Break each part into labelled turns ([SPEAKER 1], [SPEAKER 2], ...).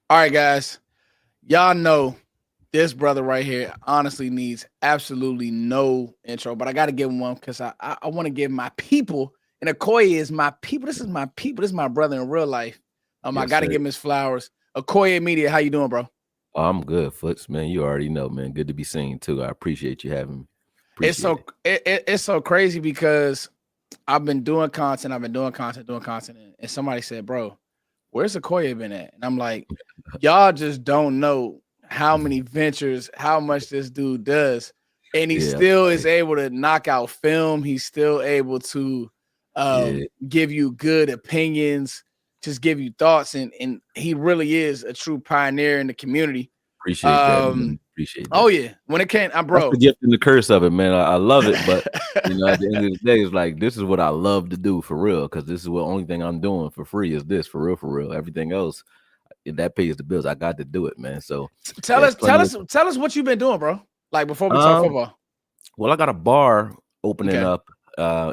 [SPEAKER 1] All right, guys. Y'all know this brother right here honestly needs absolutely no intro, but I got to give him one because I want to give my people, and Akoye is my people. This is my people. This is my brother in real life. I
[SPEAKER 2] Yes,
[SPEAKER 1] got to
[SPEAKER 2] sir.
[SPEAKER 1] give him his flowers. Akoye Media, how you doing, bro?
[SPEAKER 2] I'm good, Foots, man. You already know, man. Good to be seen too. I appreciate you having me.
[SPEAKER 1] It's
[SPEAKER 2] Appreciate
[SPEAKER 1] so
[SPEAKER 2] it.
[SPEAKER 1] it's so crazy because I've been doing content. I've been doing content, and somebody said, "Bro, where's Akoye been at?" And I'm like, "Y'all just don't know how many ventures, how much this dude does, and he
[SPEAKER 2] Yeah,
[SPEAKER 1] still is able to knock out film. He's still able to
[SPEAKER 2] yeah.
[SPEAKER 1] give you good opinions, just give you thoughts, and he really is a true pioneer in the community."
[SPEAKER 2] Appreciate that,
[SPEAKER 1] Um,
[SPEAKER 2] man. Appreciate
[SPEAKER 1] oh
[SPEAKER 2] that.
[SPEAKER 1] yeah, when it came,
[SPEAKER 2] That's the
[SPEAKER 1] bro.
[SPEAKER 2] gift and the curse of it, man. I love it, but at the end of the day, it's like this is what I love to do for real, because this is the only thing I'm doing for free is this for real, for real. Everything else that pays the bills. I got to do it, man. So
[SPEAKER 1] Tell
[SPEAKER 2] yeah,
[SPEAKER 1] us, tell
[SPEAKER 2] plenty
[SPEAKER 1] us, tell us what you've been doing, bro. Like before we talk
[SPEAKER 2] of.
[SPEAKER 1] football.
[SPEAKER 2] Well, I got a bar opening
[SPEAKER 1] Okay.
[SPEAKER 2] up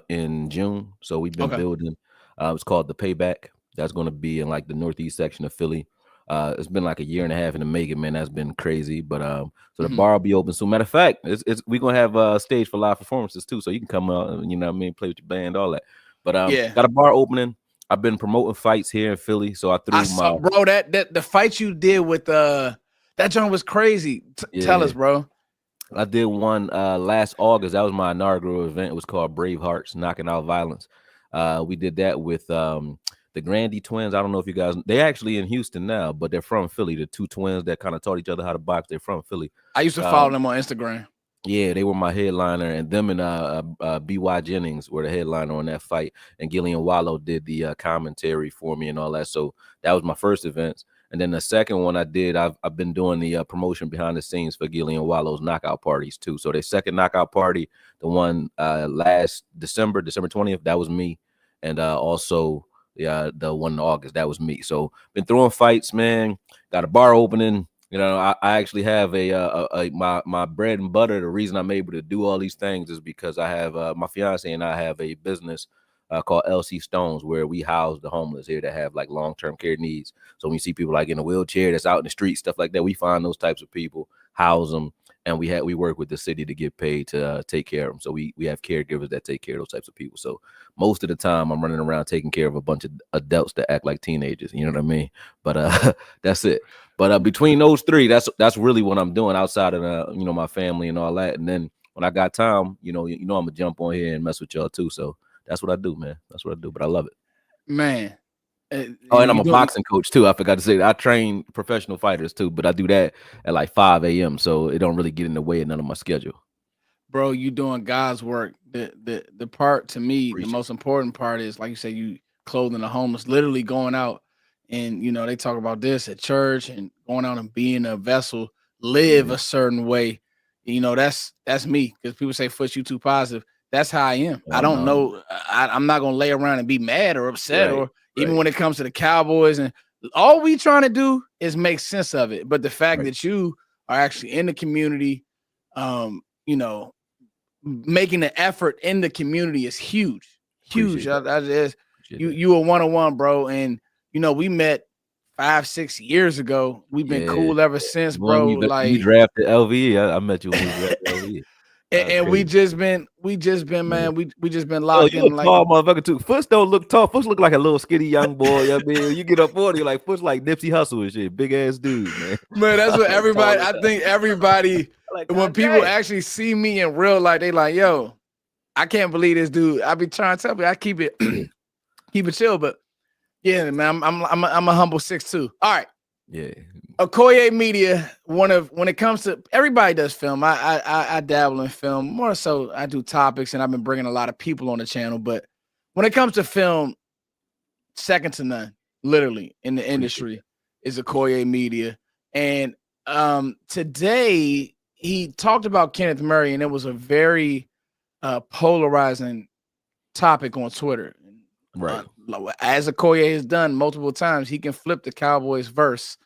[SPEAKER 2] in June, so we've been
[SPEAKER 1] Okay.
[SPEAKER 2] building. It's called the Payback. That's going to be in like the northeast section of Philly. It's been like a year and a half in the making, man. That's been crazy, but so the
[SPEAKER 1] Mm-hmm.
[SPEAKER 2] bar will be open soon. Matter of fact, it's we're gonna have a stage for live performances too, so you can come out and you know what I mean, play with your band, all that. But
[SPEAKER 1] Yeah.
[SPEAKER 2] got a bar opening. I've been promoting fights here in Philly, so I
[SPEAKER 1] I
[SPEAKER 2] threw
[SPEAKER 1] saw,
[SPEAKER 2] my
[SPEAKER 1] bro, that the fight you did with that joint was crazy. Tell us,
[SPEAKER 2] yeah.
[SPEAKER 1] bro.
[SPEAKER 2] I did one last August. That was my inaugural event. It was called Brave Hearts, Knocking Out Violence. We did that with the Grandy twins. I don't know if you guys, they actually in Houston now, but they're from Philly. The two twins that kind of taught each other how to box. They're from Philly.
[SPEAKER 1] I used to follow
[SPEAKER 2] Um,
[SPEAKER 1] them on Instagram.
[SPEAKER 2] yeah, they were my headliner, and them and B.Y. Jennings were the headliner on that fight, and Gillian Wallow did the commentary for me and all that. So that was my first event. And then the second one I did, I've been doing the promotion behind the scenes for Gillian Wallow's knockout parties too. So their second knockout party, the one last December 20th, that was me, and also the one in August, that was me. So been throwing fights, man. Got a bar opening. You know, I actually have my bread and butter. The reason I'm able to do all these things is because I have my fiance and I have a business called LC Stones, where we house the homeless here that have like long-term care needs. So when you see people like in a wheelchair that's out in the street, stuff like that, we find those types of people, house them, and we work with the city to get paid to take care of them. So we have caregivers that take care of those types of people. So most of the time, I'm running around taking care of a bunch of adults that act like teenagers. You know what I mean? But that's it. But between those three, that's really what I'm doing outside of my family and all that. And then when I got time, I'm gonna jump on here and mess with y'all too. So that's what I do, man. That's what I do. But I love it.
[SPEAKER 1] Man.
[SPEAKER 2] Oh, and
[SPEAKER 1] And
[SPEAKER 2] I'm
[SPEAKER 1] you
[SPEAKER 2] a
[SPEAKER 1] doing
[SPEAKER 2] boxing coach too. I forgot to say that. I train professional fighters too, but I do that at like 5 a.m. So it don't really get in the way of none of my schedule.
[SPEAKER 1] bro, you doing God's work. The part to me, the
[SPEAKER 2] Appreciate
[SPEAKER 1] most important part is like you say, you clothing the homeless, literally going out and they talk about this at church and going out and being a vessel,
[SPEAKER 2] it.
[SPEAKER 1] live
[SPEAKER 2] Yeah,
[SPEAKER 1] a certain way. That's me. Because people say, "Foot, you too positive." That's how I am. I
[SPEAKER 2] oh
[SPEAKER 1] don't
[SPEAKER 2] no,
[SPEAKER 1] know. I'm not gonna lay around and be mad or upset,
[SPEAKER 2] right,
[SPEAKER 1] or even
[SPEAKER 2] right,
[SPEAKER 1] when it comes to the Cowboys. And all we trying to do is make sense of it. But the fact
[SPEAKER 2] right.
[SPEAKER 1] that you are actually in the community, um, you know, making the effort in the community is huge, huge.
[SPEAKER 2] Appreciate that.
[SPEAKER 1] I just
[SPEAKER 2] Appreciate that.
[SPEAKER 1] you a 101, bro, and we met 5-6 years ago. We've been
[SPEAKER 2] Yeah.
[SPEAKER 1] cool ever since,
[SPEAKER 2] When
[SPEAKER 1] bro.
[SPEAKER 2] we
[SPEAKER 1] Like,
[SPEAKER 2] drafted LVE, I met you when we drafted LVE. That was
[SPEAKER 1] and we
[SPEAKER 2] crazy.
[SPEAKER 1] just been,
[SPEAKER 2] Yeah.
[SPEAKER 1] man. We just been
[SPEAKER 2] Yo,
[SPEAKER 1] locked
[SPEAKER 2] you a
[SPEAKER 1] in, like,
[SPEAKER 2] tall motherfucker too. Foots don't look tall. Foots look like a little skinny young boy. I mean, you get up 40, you're like Foots like Nipsey Hussle and shit. Big ass dude, man.
[SPEAKER 1] man. That's what
[SPEAKER 2] Like tall
[SPEAKER 1] everybody.
[SPEAKER 2] as
[SPEAKER 1] I
[SPEAKER 2] hell.
[SPEAKER 1] think everybody,
[SPEAKER 2] Like,
[SPEAKER 1] when
[SPEAKER 2] God
[SPEAKER 1] people
[SPEAKER 2] damn.
[SPEAKER 1] actually see me in real life, they like, yo, I can't believe this dude. I be trying to tell you, I keep it keep it chill, but yeah, man, I'm a humble 6'2". All right.
[SPEAKER 2] Yeah.
[SPEAKER 1] Akoye Media, when it comes to, everybody does film. I dabble in film more so. I do topics, and I've been bringing a lot of people on the channel. But when it comes to film, second to none, literally in the
[SPEAKER 2] Appreciate that.
[SPEAKER 1] industry, is
[SPEAKER 2] Appreciate
[SPEAKER 1] Akoye Media. And today he talked about Kenneth Murray, and it was a very polarizing topic on Twitter.
[SPEAKER 2] that. Right.
[SPEAKER 1] As Akoye has done multiple times, he can flip the Cowboys verse.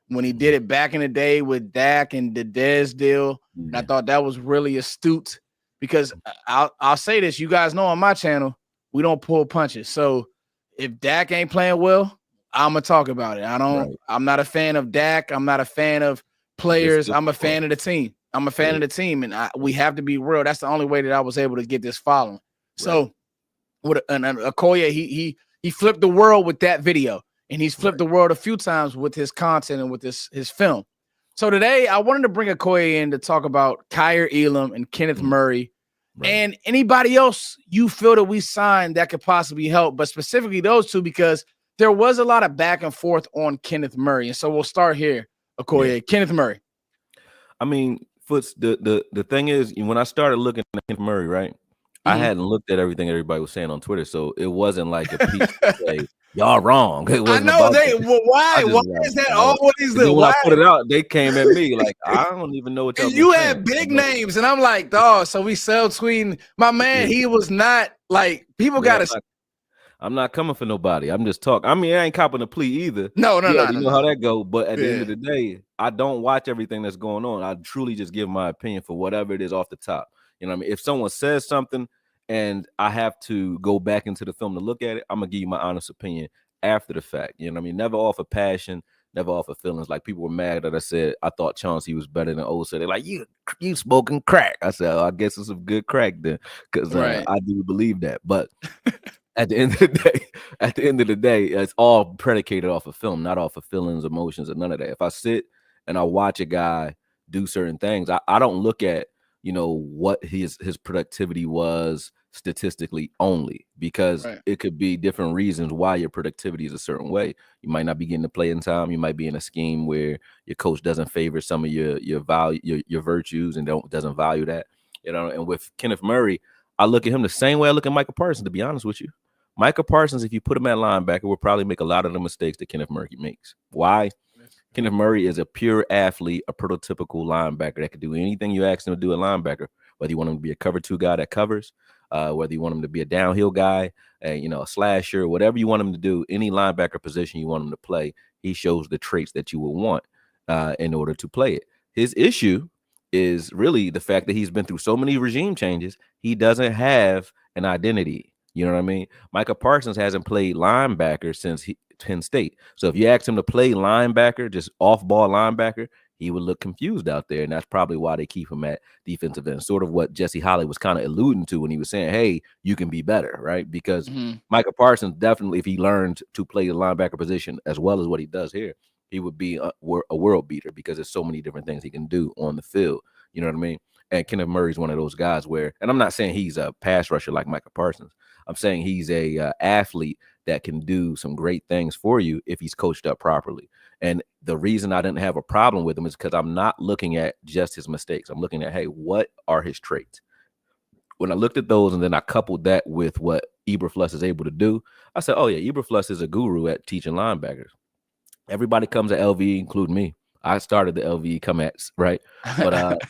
[SPEAKER 1] When he did
[SPEAKER 2] Mhm.
[SPEAKER 1] it back in the day with Dak and the Dez deal, and I
[SPEAKER 2] Yeah.
[SPEAKER 1] thought that was really astute because I'll say this: you guys know on my channel we don't pull punches. So if Dak ain't playing well, I'm gonna talk about it.
[SPEAKER 2] Right.
[SPEAKER 1] I'm not a fan of Dak. I'm not a fan of players. I'm a fan of the team. I'm a fan of the team, and we have to be real. That's the only way that I was able to get this following. Right. So, with Akoye, he flipped the world with that video, and he's flipped the world a few times with his content and with his film. So today, I wanted to bring Akoye in to talk about Kaiir Elam and Kenneth Murray. Right. And anybody else you feel that we signed that could possibly help, but specifically those two, because there was a lot of back and forth on Kenneth Murray. And so we'll start here, Akoye. Yeah. Kenneth Murray.
[SPEAKER 2] I mean, Foots, the thing is, when I started looking at Kenneth Murray, right, I hadn't looked at everything everybody was saying on Twitter, so it wasn't like a piece to say, y'all wrong. It wasn't.
[SPEAKER 1] I know why is that always the
[SPEAKER 2] when I put it out, they came at me like, I don't even know what y'all.
[SPEAKER 1] You had big names, and I'm like, dog. So we sell tweeting. My man, he was not like people got to.
[SPEAKER 2] I'm not coming for nobody. I'm just talking. I mean, I ain't copping a plea either.
[SPEAKER 1] No.
[SPEAKER 2] You know how that go. But at the end of the day, I don't watch everything that's going on. I truly just give my opinion for whatever it is off the top. You know what I mean? If someone says something and I have to go back into the film to look at it, I'm gonna give you my honest opinion after the fact. You know what I mean? Never off of passion, never off of feelings. Like people were mad that I said I thought Chauncey was better than Osa. They're like, you smoking crack. I said, I guess it's some good crack then, because I do believe that. But at the end of the day, it's all predicated off of film, not off of feelings, emotions, or none of that. If I sit and I watch a guy do certain things, I don't look at, what his productivity was statistically only, because it could be different reasons why your productivity is a certain way. You might not be getting to play in time. You might be in a scheme where your coach doesn't favor some of your value, your virtues, and doesn't value that. And with Kenneth Murray, I look at him the same way I look at Michael Parsons, to be honest with you. Michael Parsons, if you put him at linebacker, will probably make a lot of the mistakes that Kenneth Murray makes. Why? Kenneth Murray is a pure athlete, a prototypical linebacker that can do anything you ask him to do at linebacker, whether you want him to be a cover two guy that covers, whether you want him to be a downhill guy, a slasher, whatever you want him to do, any linebacker position you want him to play, he shows the traits that you would want in order to play it. His issue is really the fact that he's been through so many regime changes, he doesn't have an identity. You know what I mean? Michael Parsons hasn't played linebacker since Penn State. So if you asked him to play linebacker, just off-ball linebacker, he would look confused out there. And that's probably why they keep him at defensive end, sort of what Jesse Holley was kind of alluding to when he was saying, hey, you can be better, right? Because Michael Parsons definitely, if he learned to play the linebacker position as well as what he does here, he would be a world beater, because there's so many different things he can do on the field. You know what I mean? And Kenneth Murray is one of those guys where, and I'm not saying he's a pass rusher like Michael Parsons. I'm saying he's a athlete that can do some great things for you if he's coached up properly. And the reason I didn't have a problem with him is because I'm not looking at just his mistakes. I'm looking at, hey, what are his traits? When I looked at those and then I coupled that with what Eberflus is able to do, I said, oh yeah, Eberflus is a guru at teaching linebackers. Everybody comes at LVE, including me. I started the LVE come at, right? But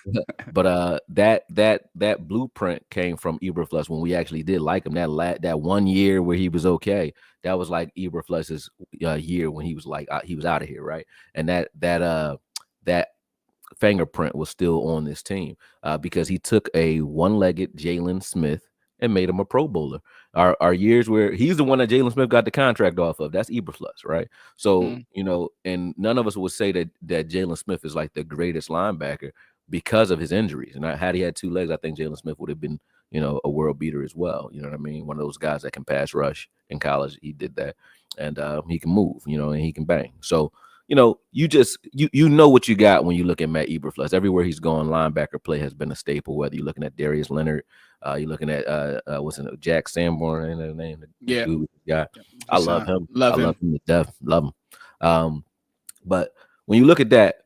[SPEAKER 2] that blueprint came from Eberflus when we actually did like him. That 1 year where he was okay, that was like Eberflus's year when he was like he was out of here, right? And that fingerprint was still on this team because he took a one-legged Jalen Smith and made him a Pro Bowler. Our years where he's the one that Jalen Smith got the contract off of, that's Eberflus, right? So, and none of us would say that Jalen Smith is like the greatest linebacker because of his injuries. And had he had two legs, I think Jalen Smith would have been, a world beater as well. You know what I mean? One of those guys that can pass rush in college. He did that. And he can move, and he can bang. So, you know what you got when you look at Matt Eberflus. Everywhere he's gone, linebacker play has been a staple. Whether you're looking at Darius Leonard, you're looking at what's in it, Jack Sanborn, ain't that name?
[SPEAKER 1] Yeah,
[SPEAKER 2] guy. I love him. Love him to death. Love him. But when you look at that,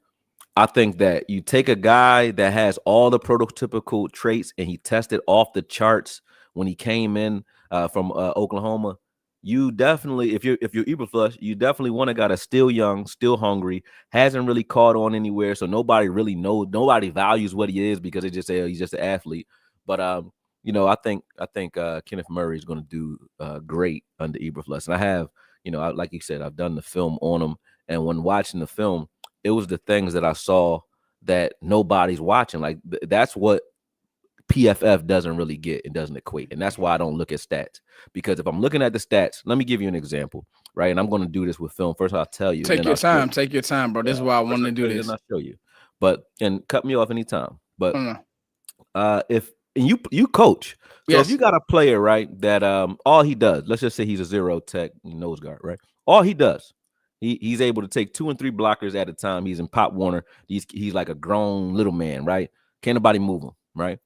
[SPEAKER 2] I think that you take a guy that has all the prototypical traits and he tested off the charts when he came in from Oklahoma. You definitely, if you're Eberflus, you definitely want a guy that's still young, still hungry, hasn't really caught on anywhere, so nobody really knows, nobody values what he is because they just say he's just an athlete. But I think Kenneth Murray is going to do great under Eberflus, and I have, like you said, I've done the film on him, and when watching the film, it was the things that I saw that nobody's watching. Like that's what PFF doesn't really get. It doesn't equate. And that's why I don't look at stats, because if I'm looking at the stats, let me give you an example, right? And I'm going to do this with film. First, I'll tell you.
[SPEAKER 1] Take your time. Take your time, bro. This is why I wanted to do this.
[SPEAKER 2] Then I'll show you. But and cut me off anytime. But if you coach, so if you got a player, right, that all he does, let's just say he's a zero tech nose guard, right? All he does, he's able to take 2 and 3 blockers at a time. He's in Pop Warner. He's like a grown little man, right? Can't nobody move him, right?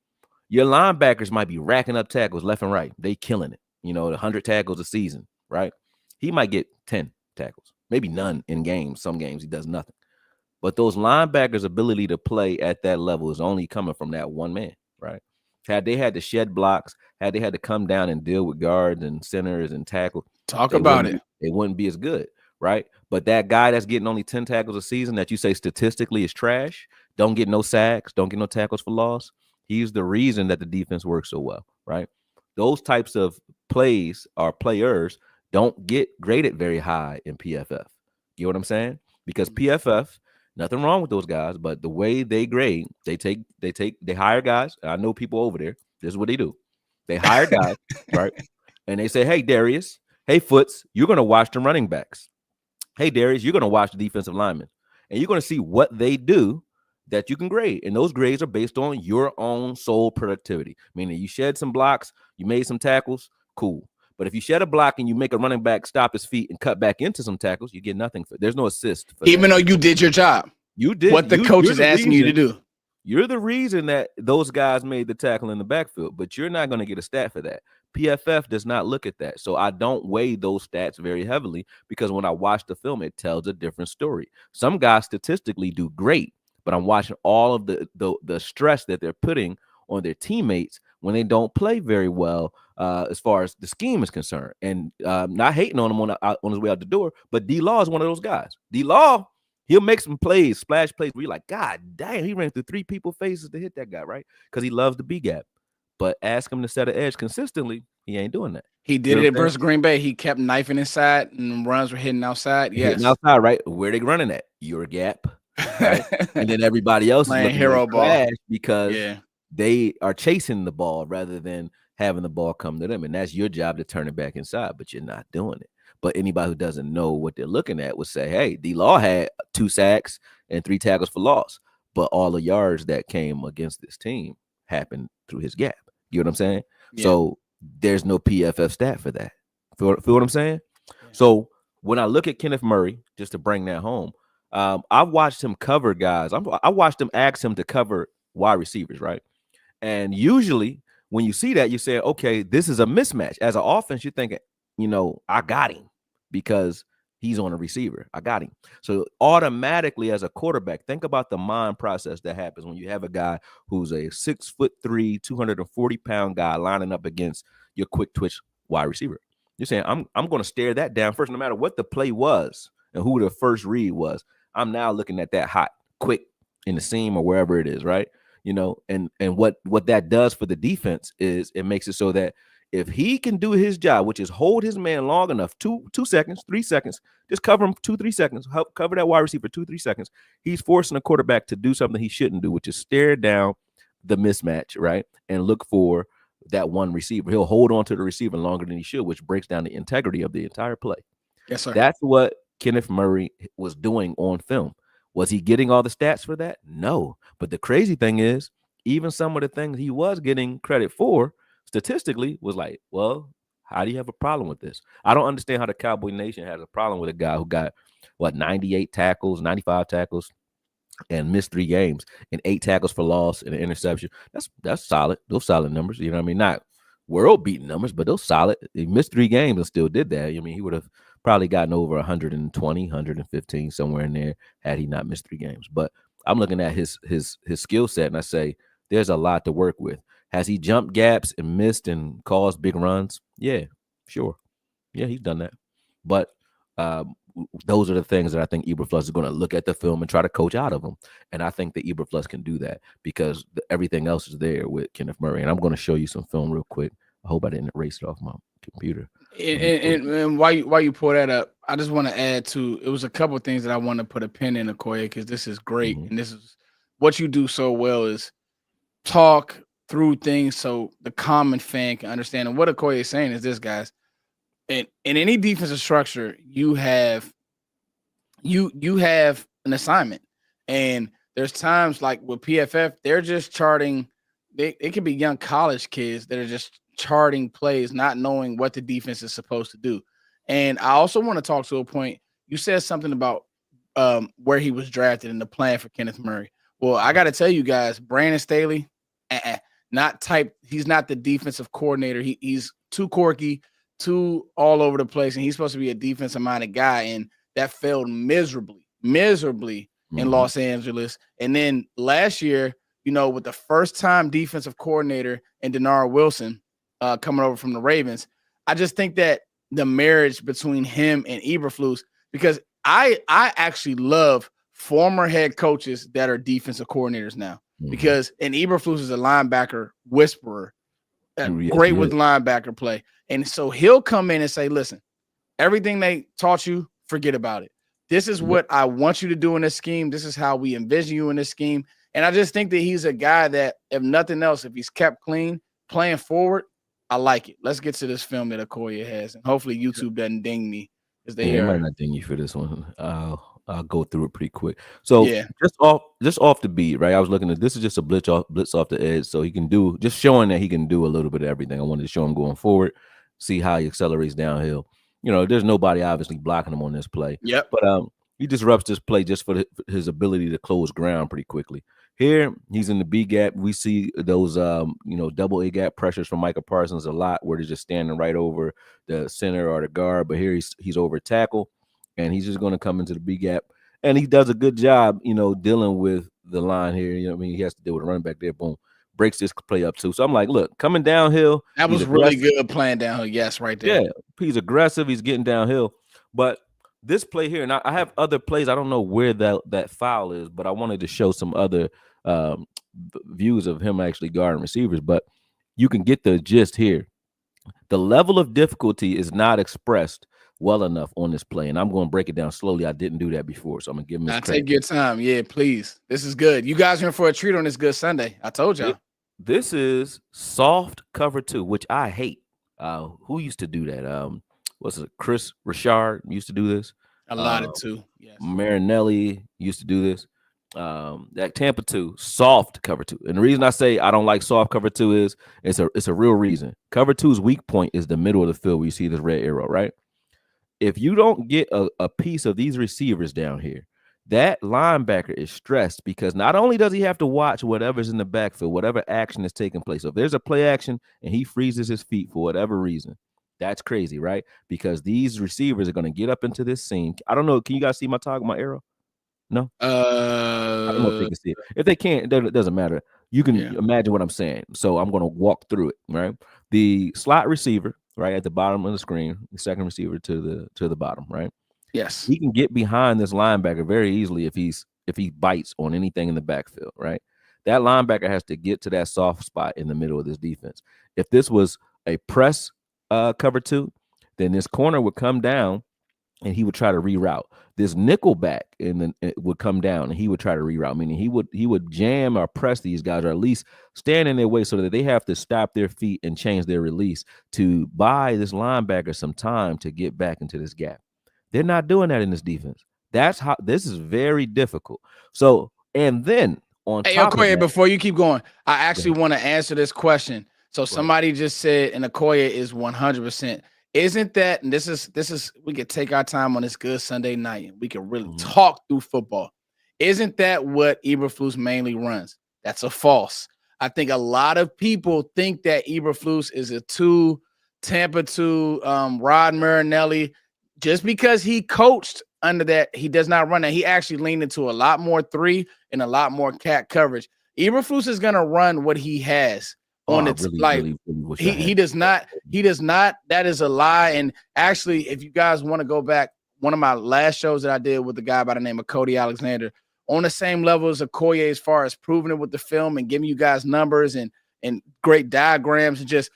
[SPEAKER 2] Your linebackers might be racking up tackles left and right. They killing it. 100 tackles a season, right? He might get 10 tackles, maybe none in games. Some games he does nothing. But those linebackers' ability to play at that level is only coming from that one man, right? Had they had to shed blocks, had they had to come down and deal with guards and centers and tackle, it wouldn't be as good, right? But that guy that's getting only 10 tackles a season that you say statistically is trash, don't get no sacks, don't get no tackles for loss, he's the reason that the defense works so well, right? Those types of plays or players don't get graded very high in PFF. You know what I'm saying? Because PFF, nothing wrong with those guys, but the way they grade, they hire guys. I know people over there. This is what they do. They hire guys, right? And they say, hey, Darius, hey, Foots, you're going to watch the running backs. Hey, Darius, you're going to watch the defensive linemen. And you're going to see what they do that you can grade. And those grades are based on your own sole productivity. Meaning you shed some blocks, you made some tackles, cool. But if you shed a block and you make a running back stop his feet and cut back into some tackles, you get nothing for it. There's no assist for
[SPEAKER 1] even though you did your job.
[SPEAKER 2] You did
[SPEAKER 1] what the coach is asking you to do.
[SPEAKER 2] You're the reason that those guys made the tackle in the backfield, but you're not going to get a stat for that. PFF does not look at that. So I don't weigh those stats very heavily because when I watch the film, it tells a different story. Some guys statistically do great, but I'm watching all of the stress that they're putting on their teammates when they don't play very well as far as the scheme is concerned. And not hating on him on his way out the door, but D-Law is one of those guys. D-Law, he'll make some plays, splash plays where you're like, God damn, he ran through 3 people's faces to hit that guy, right? Because he loves the B-gap. But ask him to set an edge consistently, he ain't doing that.
[SPEAKER 1] He did it versus Green Bay. He kept knifing inside and runs were hitting outside. Yes.
[SPEAKER 2] Hitting outside, right? Where they running at? Your gap. Right? And then everybody else is looking hero ball because they are chasing the ball rather than having the ball come to them. And that's your job to turn it back inside, but you're not doing it. But anybody who doesn't know what they're looking at would say, hey, D-Law had 2 sacks and 3 tackles for loss, but all the yards that came against this team happened through his gap. You know what I'm saying? Yeah. So there's no PFF stat for that. Feel what I'm saying? Yeah. So when I look at Kenneth Murray, just to bring that home, I've watched him cover guys. I watched him ask him to cover wide receivers, right? And usually when you see that, you say, okay, this is a mismatch. As an offense, you're thinking, I got him because he's on a receiver. I got him. So automatically as a quarterback, think about the mind process that happens when you have a guy who's a 6'3", 240-pound guy lining up against your quick twitch wide receiver. You're saying, I'm going to stare that down first, no matter what the play was and who the first read was. I'm now looking at that hot, quick in the seam or wherever it is, right? And what that does for the defense is it makes it so that if he can do his job, which is hold his man long enough, 2 seconds, 3 seconds, just cover him 2-3 seconds, help cover that wide receiver 2-3 seconds. He's forcing a quarterback to do something he shouldn't do, which is stare down the mismatch, right? And look for that one receiver. He'll hold on to the receiver longer than he should, which breaks down the integrity of the entire play.
[SPEAKER 1] Yes, sir.
[SPEAKER 2] That's what Kenneth Murray was doing on film. Was he getting all the stats for that? No. But the crazy thing is, even some of the things he was getting credit for, statistically, was like, well, how do you have a problem with this? I don't understand how the Cowboy Nation has a problem with a guy who got, 98 tackles, 95 tackles, and missed 3 games, and 8 tackles for loss and an interception. That's solid. Those solid numbers. You know what I mean? Not world-beating numbers, but those solid. He missed 3 games and still did that. I mean, he would have probably gotten over 120, 115, somewhere in there had he not missed 3 games. But I'm looking at his skill set, and I say, there's a lot to work with. Has he jumped gaps and missed and caused big runs? Yeah, sure. Yeah, he's done that. But those are the things that I think Eberflus is going to look at the film and try to coach out of him. And I think that Eberflus can do that because everything else is there with Kenneth Murray. And I'm going to show you some film real quick. I hope I didn't erase it off my computer.
[SPEAKER 1] And while you pull that up, I just want to add to, it was a couple of things that I want to put a pin in, Akoye, because this is great. Mm-hmm. And this is what you do so well is talk through things so the common fan can understand. And what Akoye is saying is this, guys, in any defensive structure, you have an assignment. And there's times like with PFF, they're just charting. It could be young college kids that are just charting plays, not knowing what the defense is supposed to do. And I also want to talk to a point. You said something about where he was drafted and the plan for Kenneth Murray. Well, I got to tell you guys, Brandon Staley, not type. He's not the defensive coordinator. He's too quirky, too all over the place, and he's supposed to be a defensive minded guy. And that failed miserably in Los Angeles. And then last year, with the first time defensive coordinator and Denard Wilson coming over from the Ravens, I just think that the marriage between him and Eberflus, because I actually love former head coaches that are defensive coordinators now, because and Eberflus is a linebacker whisperer, great with linebacker play. And so he'll come in and say, listen, everything they taught you, forget about it. This is what I want you to do in this scheme. This is how we envision you in this scheme. And I just think that he's a guy that, if nothing else, if he's kept clean, playing forward, I like it. Let's get to this film that Akoye has, and hopefully YouTube doesn't ding me.
[SPEAKER 2] They might not ding you for this one. I'll go through it pretty quick. So just off the beat, right? I was looking at this is just a blitz off the edge, so he can do just showing that he can do a little bit of everything. I wanted to show him going forward, see how he accelerates downhill. There's nobody obviously blocking him on this play.
[SPEAKER 1] Yep.
[SPEAKER 2] But he disrupts this play just for his ability to close ground pretty quickly. Here, he's in the B gap. We see those double A gap pressures from Micah Parsons a lot, where they're just standing right over the center or the guard. But here he's over tackle, and he's just going to come into the B gap, and he does a good job, dealing with the line here. He has to deal with a running back there. Boom, breaks this play up too. So I'm like, look, coming downhill.
[SPEAKER 1] That was really good playing downhill. Yes, right there.
[SPEAKER 2] Yeah, he's aggressive. He's getting downhill, but this play here, and I have other plays. I don't know where that foul is, but I wanted to show some other views of him actually guarding receivers. But you can get the gist here. The level of difficulty is not expressed well enough on this play, and I'm going to break it down slowly. I didn't do that before, so I'm going to give him his credit.
[SPEAKER 1] Take your time. Yeah, please. This is good. You guys are in for a treat on this Good Sunday. I told y'all.
[SPEAKER 2] This is soft cover 2, which I hate. Who used to do that? Was it Chris Richard used to do this?
[SPEAKER 1] A lot of 2. Yes.
[SPEAKER 2] Marinelli used to do this. That Tampa 2, soft cover 2. And the reason I say I don't like soft cover 2 is it's a real reason. Cover 2's weak point is the middle of the field where you see this red arrow, right? If you don't get a piece of these receivers down here, that linebacker is stressed, because not only does he have to watch whatever's in the backfield, whatever action is taking place. So if there's a play action and he freezes his feet for whatever reason, that's crazy, right? Because these receivers are going to get up into this seam. I don't know. Can you guys see my arrow? No? I don't know if they can see it. If they can't, it doesn't matter. You can imagine what I'm saying. So I'm going to walk through it, right? The slot receiver, right, at the bottom of the screen, the second receiver to the bottom, right?
[SPEAKER 1] Yes.
[SPEAKER 2] He can get behind this linebacker very easily if he bites on anything in the backfield, right? That linebacker has to get to that soft spot in the middle of this defense. If this was a press cover 2, then this corner would come down and he would try to reroute. This nickel back and then it would come down and he would try to reroute, meaning he would jam or press these guys, or at least stand in their way so that they have to stop their feet and change their release to buy this linebacker some time to get back into this gap. They're not doing that in this defense. That's how this is very difficult. So, and then on top of that,
[SPEAKER 1] before you keep going, I actually want to answer this question. So somebody just said, and Akoye is 100%. Isn't that, and this is, we could take our time on this Good Sunday night and we can really talk through football. Isn't that what Eberflus mainly runs? That's a false. I think a lot of people think that Eberflus is a 2, Tampa 2, Rod Marinelli. Just because he coached under that, he does not run that. He actually leaned into a lot more 3 and a lot more cat coverage. Eberflus is going to run what he has on its he does not. That is a lie. And actually, if you guys want to go back, one of my last shows that I did with a guy by the name of Cody Alexander, on the same level as Akoye as far as proving it with the film and giving you guys numbers and great diagrams and just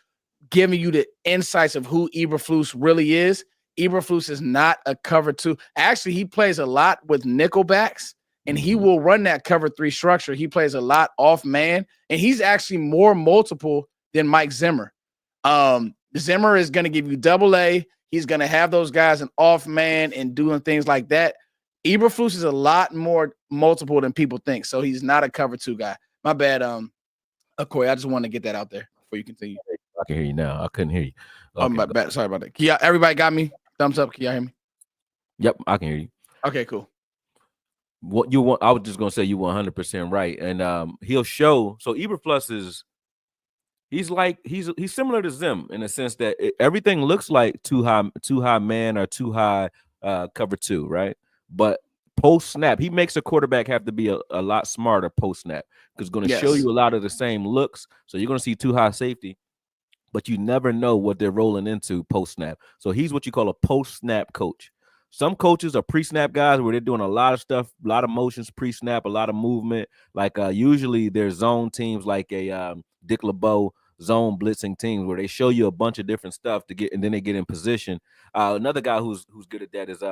[SPEAKER 1] giving you the insights of who Eberflus really is. Eberflus is not a cover 2. Actually, he plays a lot with nickelbacks, and he will run that cover 3 structure. He plays a lot off man, and he's actually more multiple than Mike Zimmer. Zimmer is going to give you double A. He's going to have those guys an off man and doing things like that. Eberflus is a lot more multiple than people think. So he's not a cover 2 guy. My bad, Akoye. I just want to get that out there before you continue.
[SPEAKER 2] I can hear you now. I couldn't hear you.
[SPEAKER 1] Okay, my bad. Sorry about that. Can y'all, everybody got me? Thumbs up. Can y'all hear me?
[SPEAKER 2] Yep, I can hear you.
[SPEAKER 1] Okay, cool.
[SPEAKER 2] What you want? I was just gonna say you 100% right, and he'll show. So Eberflus is he's similar to Zim in the sense that everything looks like too high man or too high cover 2, right? But post snap, he makes a quarterback have to be a lot smarter post snap because it's going to show you a lot of the same looks. So you're going to see too high safety, but you never know what they're rolling into post snap. So he's what you call a post snap coach. Some coaches are pre-snap guys where they're doing a lot of stuff, a lot of motions pre-snap, a lot of movement. Like usually there's zone teams like a Dick LeBeau zone blitzing teams where they show you a bunch of different stuff to get, and then they get in position. Another guy who's good at that is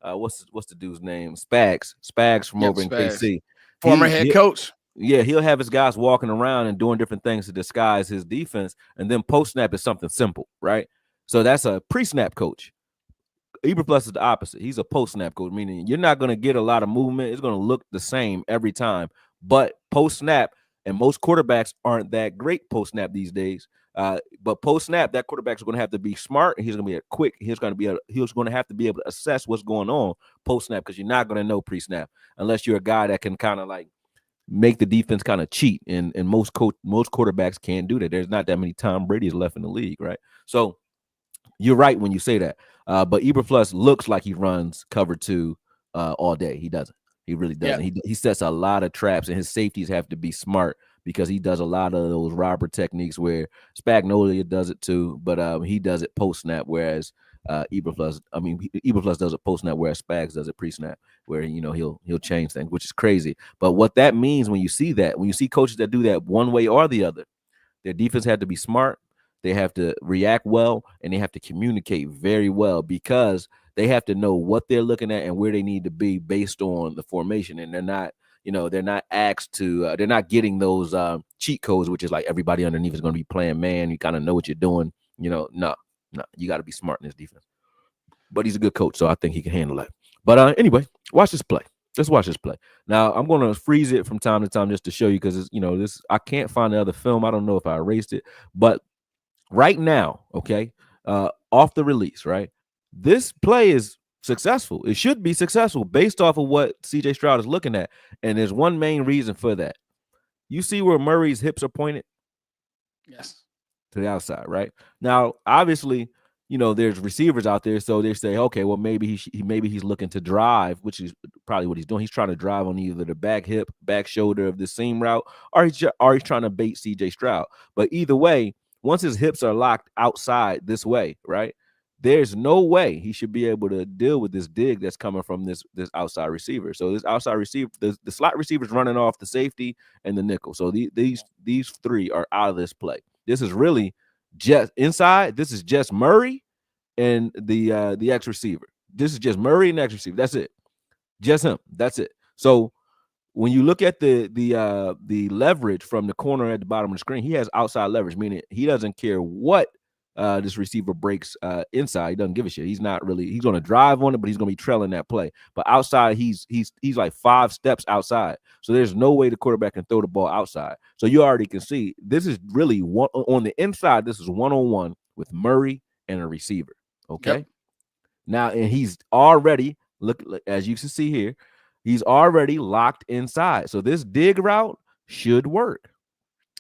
[SPEAKER 2] what's the dude's name? Spags from over in KC,
[SPEAKER 1] former head coach.
[SPEAKER 2] Yeah, he'll have his guys walking around and doing different things to disguise his defense, and then post snap is something simple, right? So that's a pre-snap coach. Eberflus is the opposite. He's a post-snap coach, meaning you're not going to get a lot of movement. It's going to look the same every time. But post-snap, and most quarterbacks aren't that great post-snap these days. But post-snap, that quarterback's going to have to be smart. He's going to be quick. He's going to have to be able to assess what's going on post-snap because you're not going to know pre-snap unless you're a guy that can kind of like make the defense kind of cheat. And most quarterbacks can't do that. There's not that many Tom Brady's left in the league, right? So you're right when you say that. But Eberflus looks like he runs cover 2 all day. He doesn't. He really doesn't. Yeah. He sets a lot of traps, and his safeties have to be smart because he does a lot of those robber techniques where Spagnolia does it too, but he does it post-snap, whereas Eberflus does it post-snap, whereas Spags does it pre-snap, where he'll change things, which is crazy. But what that means when you see coaches that do that one way or the other, their defense had to be smart. They have to react well, and they have to communicate very well because they have to know what they're looking at and where they need to be based on the formation. And they're not asked to, they're not getting those cheat codes, which is like everybody underneath is going to be playing man. You kind of know what you're doing. No, you got to be smart in this defense. But he's a good coach, so I think he can handle that. But anyway, watch this play. Let's watch this play. Now, I'm going to freeze it from time to time just to show you because, I can't find the other film. I don't know if I erased it, but right now, okay, off the release, right? This play is successful. It should be successful based off of what CJ Stroud is looking at. And there's one main reason for that. You see where Murray's hips are pointed?
[SPEAKER 1] Yes.
[SPEAKER 2] To the outside, right? Now, obviously, there's receivers out there, so they say, okay, well, maybe he's looking to drive, which is probably what he's doing. He's trying to drive on either the back hip, back shoulder of the seam route, or he's trying to bait CJ Stroud. But either way, once his hips are locked outside this way, right, there's no way he should be able to deal with this dig that's coming from this outside receiver. So this outside receiver, the slot receiver's running off the safety and the nickel. So these three are out of this play. This is really just inside. This is just Murray and the X receiver. This is just Murray and the X receiver. That's it. Just him. That's it. So when you look at the leverage from the corner at the bottom of the screen, he has outside leverage, meaning he doesn't care what this receiver breaks inside. He doesn't give a shit. He's going to drive on it, but he's going to be trailing that play. But outside, he's like 5 steps outside. So there's no way the quarterback can throw the ball outside. So you already can see this is really one on the inside. This is one-on-one with Murray and a receiver. Okay. Yep. Now, and he's already look as you can see here. He's already locked inside. So this dig route should work.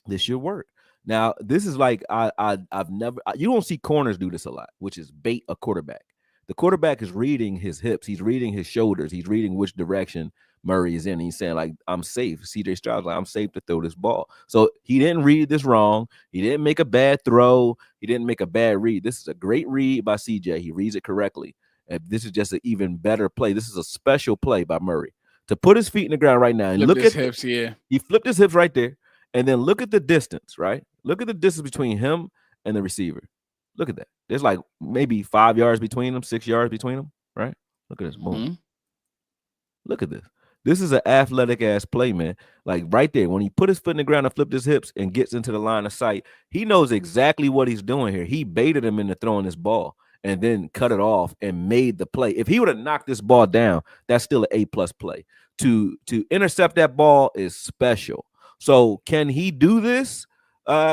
[SPEAKER 2] This should work. Now, this is like I've never you don't see corners do this a lot, which is bait a quarterback. The quarterback is reading his hips, he's reading his shoulders, he's reading which direction Murray is in. He's saying, like, I'm safe. CJ Stroud's like, I'm safe to throw this ball. So he didn't read this wrong. He didn't make a bad throw. He didn't make a bad read. This is a great read by CJ. He reads it correctly. And this is just an even better play. This is a special play by Murray to put his feet in the ground right now and look at
[SPEAKER 1] his hips. Yeah,
[SPEAKER 2] he flipped his hips right there, and then look at the distance. Right, look at the distance between him and the receiver. Look at that. There's like maybe 5 yards between them, 6 yards between them. Right. Look at this. Boom. Mm-hmm. Look at this. This is an athletic ass play, man. Like right there, when he put his foot in the ground and flipped his hips and gets into the line of sight, he knows exactly what he's doing here. He baited him into throwing this ball. and then cut it off and made the play. If he would have knocked this ball down, that's still an A+ play. To intercept that ball is special. So can he do this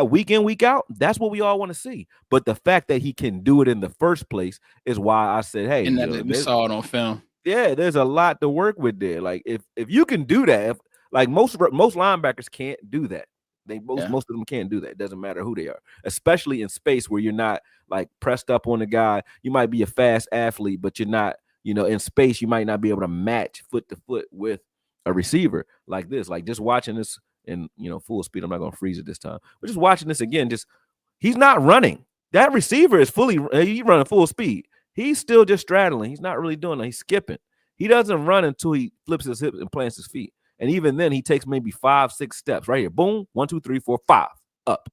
[SPEAKER 2] week in, week out? That's what we all want to see. But the fact that he can do it in the first place is why I said, hey,
[SPEAKER 1] and that we saw it on film.
[SPEAKER 2] Yeah, there's a lot to work with there. Like if you can do that, like most linebackers can't do that. Most of them can't do that. It doesn't matter who they are, especially in space where you're not like pressed up on the guy. You might be a fast athlete, but you're not, in space, you might not be able to match foot to foot with a receiver like this. Like just watching this in full speed. I'm not gonna freeze it this time, but just watching this again, he's not running. That receiver is he's running full speed. He's still just straddling. He's not really doing it. He's skipping. He doesn't run until he flips his hips and plants his feet. And even then, he takes maybe 5-6 steps right here. Boom, 1, 2, 3, 4, 5 up.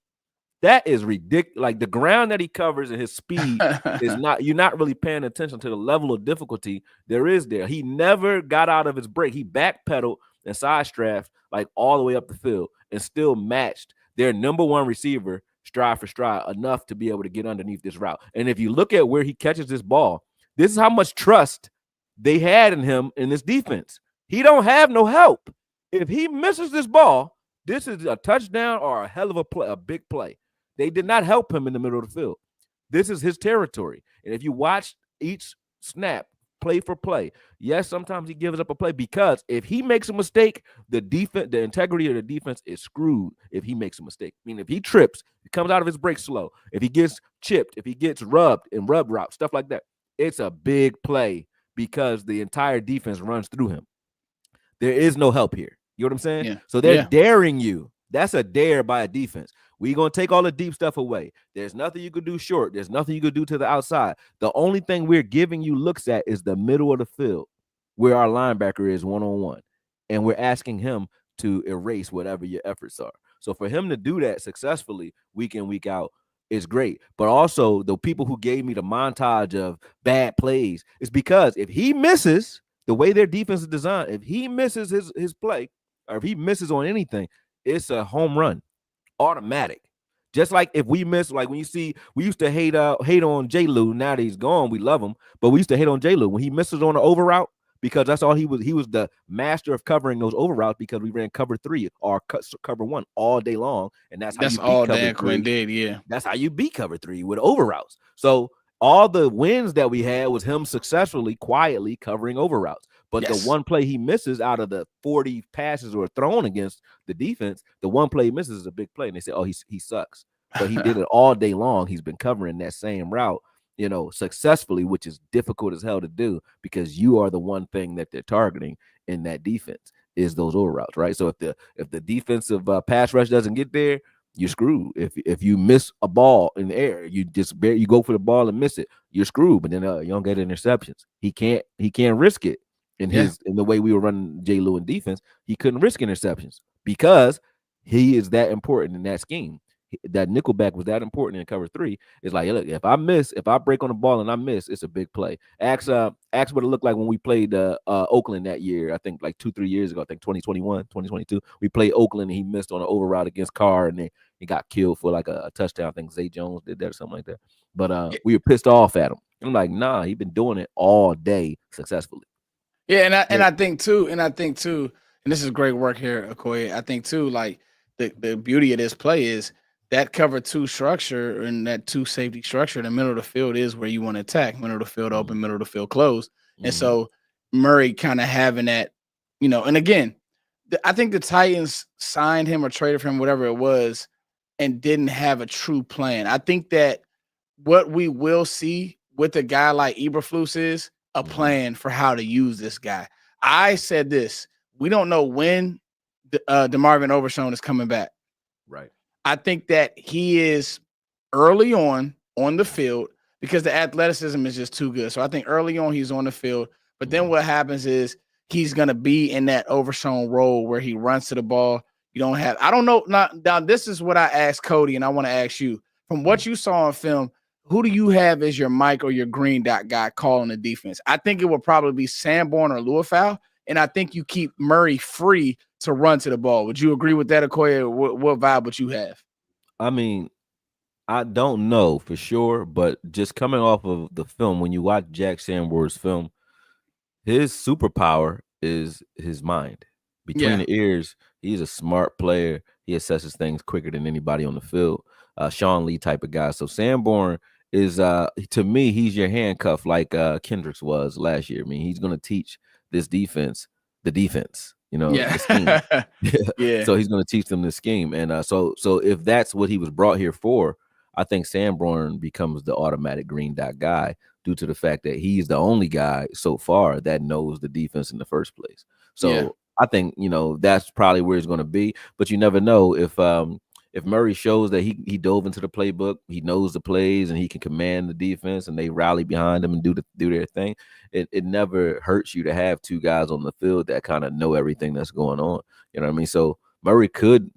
[SPEAKER 2] That is ridiculous. Like the ground that he covers and his speed is not, you're not really paying attention to the level of difficulty there is there. He never got out of his break. He backpedaled and side strapped like all the way up the field and still matched their number one receiver stride for stride enough to be able to get underneath this route. And if you look at where he catches this ball, this is how much trust they had in him in this defense. He don't have no help. If he misses this ball, this is a touchdown or a hell of a play, a big play. They did not help him in the middle of the field. This is his territory. And if you watch each snap, play for play, yes, sometimes he gives up a play because if he makes a mistake, the integrity of the defense is screwed if he makes a mistake. I mean, if he trips, he comes out of his break slow, if he gets chipped, if he gets rubbed and rub route, stuff like that, it's a big play because the entire defense runs through him. There is no help here. You know what I'm saying?
[SPEAKER 1] Yeah.
[SPEAKER 2] So they're daring you. That's a dare by a defense. We're going to take all the deep stuff away. There's nothing you could do short. There's nothing you could do to the outside. The only thing we're giving you looks at is the middle of the field where our linebacker is one-on-one. And we're asking him to erase whatever your efforts are. So for him to do that successfully week in, week out is great. But also the people who gave me the montage of bad plays is because if he misses the way their defense is designed, if he misses his play or if he misses on anything, it's a home run. Automatic. Just like if we miss, like when you see, we used to hate on J. Lou. Now that he's gone, we love him, but we used to hate on J. Lou when he misses on the over route because that's all he was. He was the master of covering those over routes because we ran cover 3 or cover 1 all day long, and that's
[SPEAKER 1] all Dan Quinn did. Yeah,
[SPEAKER 2] that's how you beat cover 3 with over routes. So all the wins that we had was him successfully, quietly covering over routes. But the one play he misses out of the 40 passes or thrown against the defense, the one play he misses is a big play. And they say, oh, he sucks. But he did it all day long. He's been covering that same route, successfully, which is difficult as hell to do because you are the one thing that they're targeting in that defense is those over routes, right? So if the defensive pass rush doesn't get there, you're screwed. If you miss a ball in the air, you go for the ball and miss it, you're screwed. But then you don't get interceptions. He can't risk it. In the way we were running J. Lou in defense, he couldn't risk interceptions because he is that important in that scheme. That nickelback was that important in cover 3. It's like, look, if I break on the ball and I miss, it's a big play. Ask what it looked like when we played Oakland that year. I think like 2-3 years ago. I think 2021, 2022. We played Oakland and he missed on an over route against Carr and then he got killed for like a touchdown. I think Zay Jones did that or something like that. But we were pissed off at him. I'm like, nah, he's been doing it all day successfully.
[SPEAKER 1] Yeah, and I think too, and this is great work here, Akoye. I think too, like the beauty of this play is that cover 2 structure and that 2 safety structure in the middle of the field is where you want to attack. Middle of the field open, middle of the field closed. And so Murray kind of having that, and again, I think the Titans signed him or traded for him, whatever it was, and didn't have a true plan. I think that what we will see with a guy like Eberflus is a plan for how to use this guy. I said this. We don't know when DeMarvin Overshown is coming back.
[SPEAKER 2] Right.
[SPEAKER 1] I think that he is early on the field because the athleticism is just too good. So I think early on he's on the field. But then what happens is he's going to be in that Overshown role where he runs to the ball. You don't have – I don't know. Now, this is what I asked Cody, and I want to ask you. From what you saw on film, who do you have as your Mike or your green dot guy calling the defense? I think it will probably be Sanborn or Luafau, and I think you keep Murray free to run to the ball. Would you agree with that, Akoye? What vibe would you have?
[SPEAKER 2] I mean, I don't know for sure, but just coming off of the film, when you watch Jack Sanborn's film, his superpower is his mind. Between
[SPEAKER 1] Yeah,
[SPEAKER 2] the ears, he's a smart player. He assesses things quicker than anybody on the field. Sean Lee type of guy. So Sanborn is to me, he's your handcuff like Kendricks was last year. I mean, he's gonna teach this defense the defense, the scheme.
[SPEAKER 1] yeah, yeah.
[SPEAKER 2] So he's gonna teach them the scheme. And so if that's what he was brought here for, I think Sanborn becomes the automatic green dot guy due to the fact that he's the only guy so far that knows the defense in the first place.
[SPEAKER 1] Yeah.
[SPEAKER 2] So I think that's probably where he's going to be. But you never know if Murray shows that he dove into the playbook, he knows the plays, and he can command the defense, and they rally behind him and do their thing. It never hurts you to have two guys on the field that kind of know everything that's going on. You know what I mean? So Murray could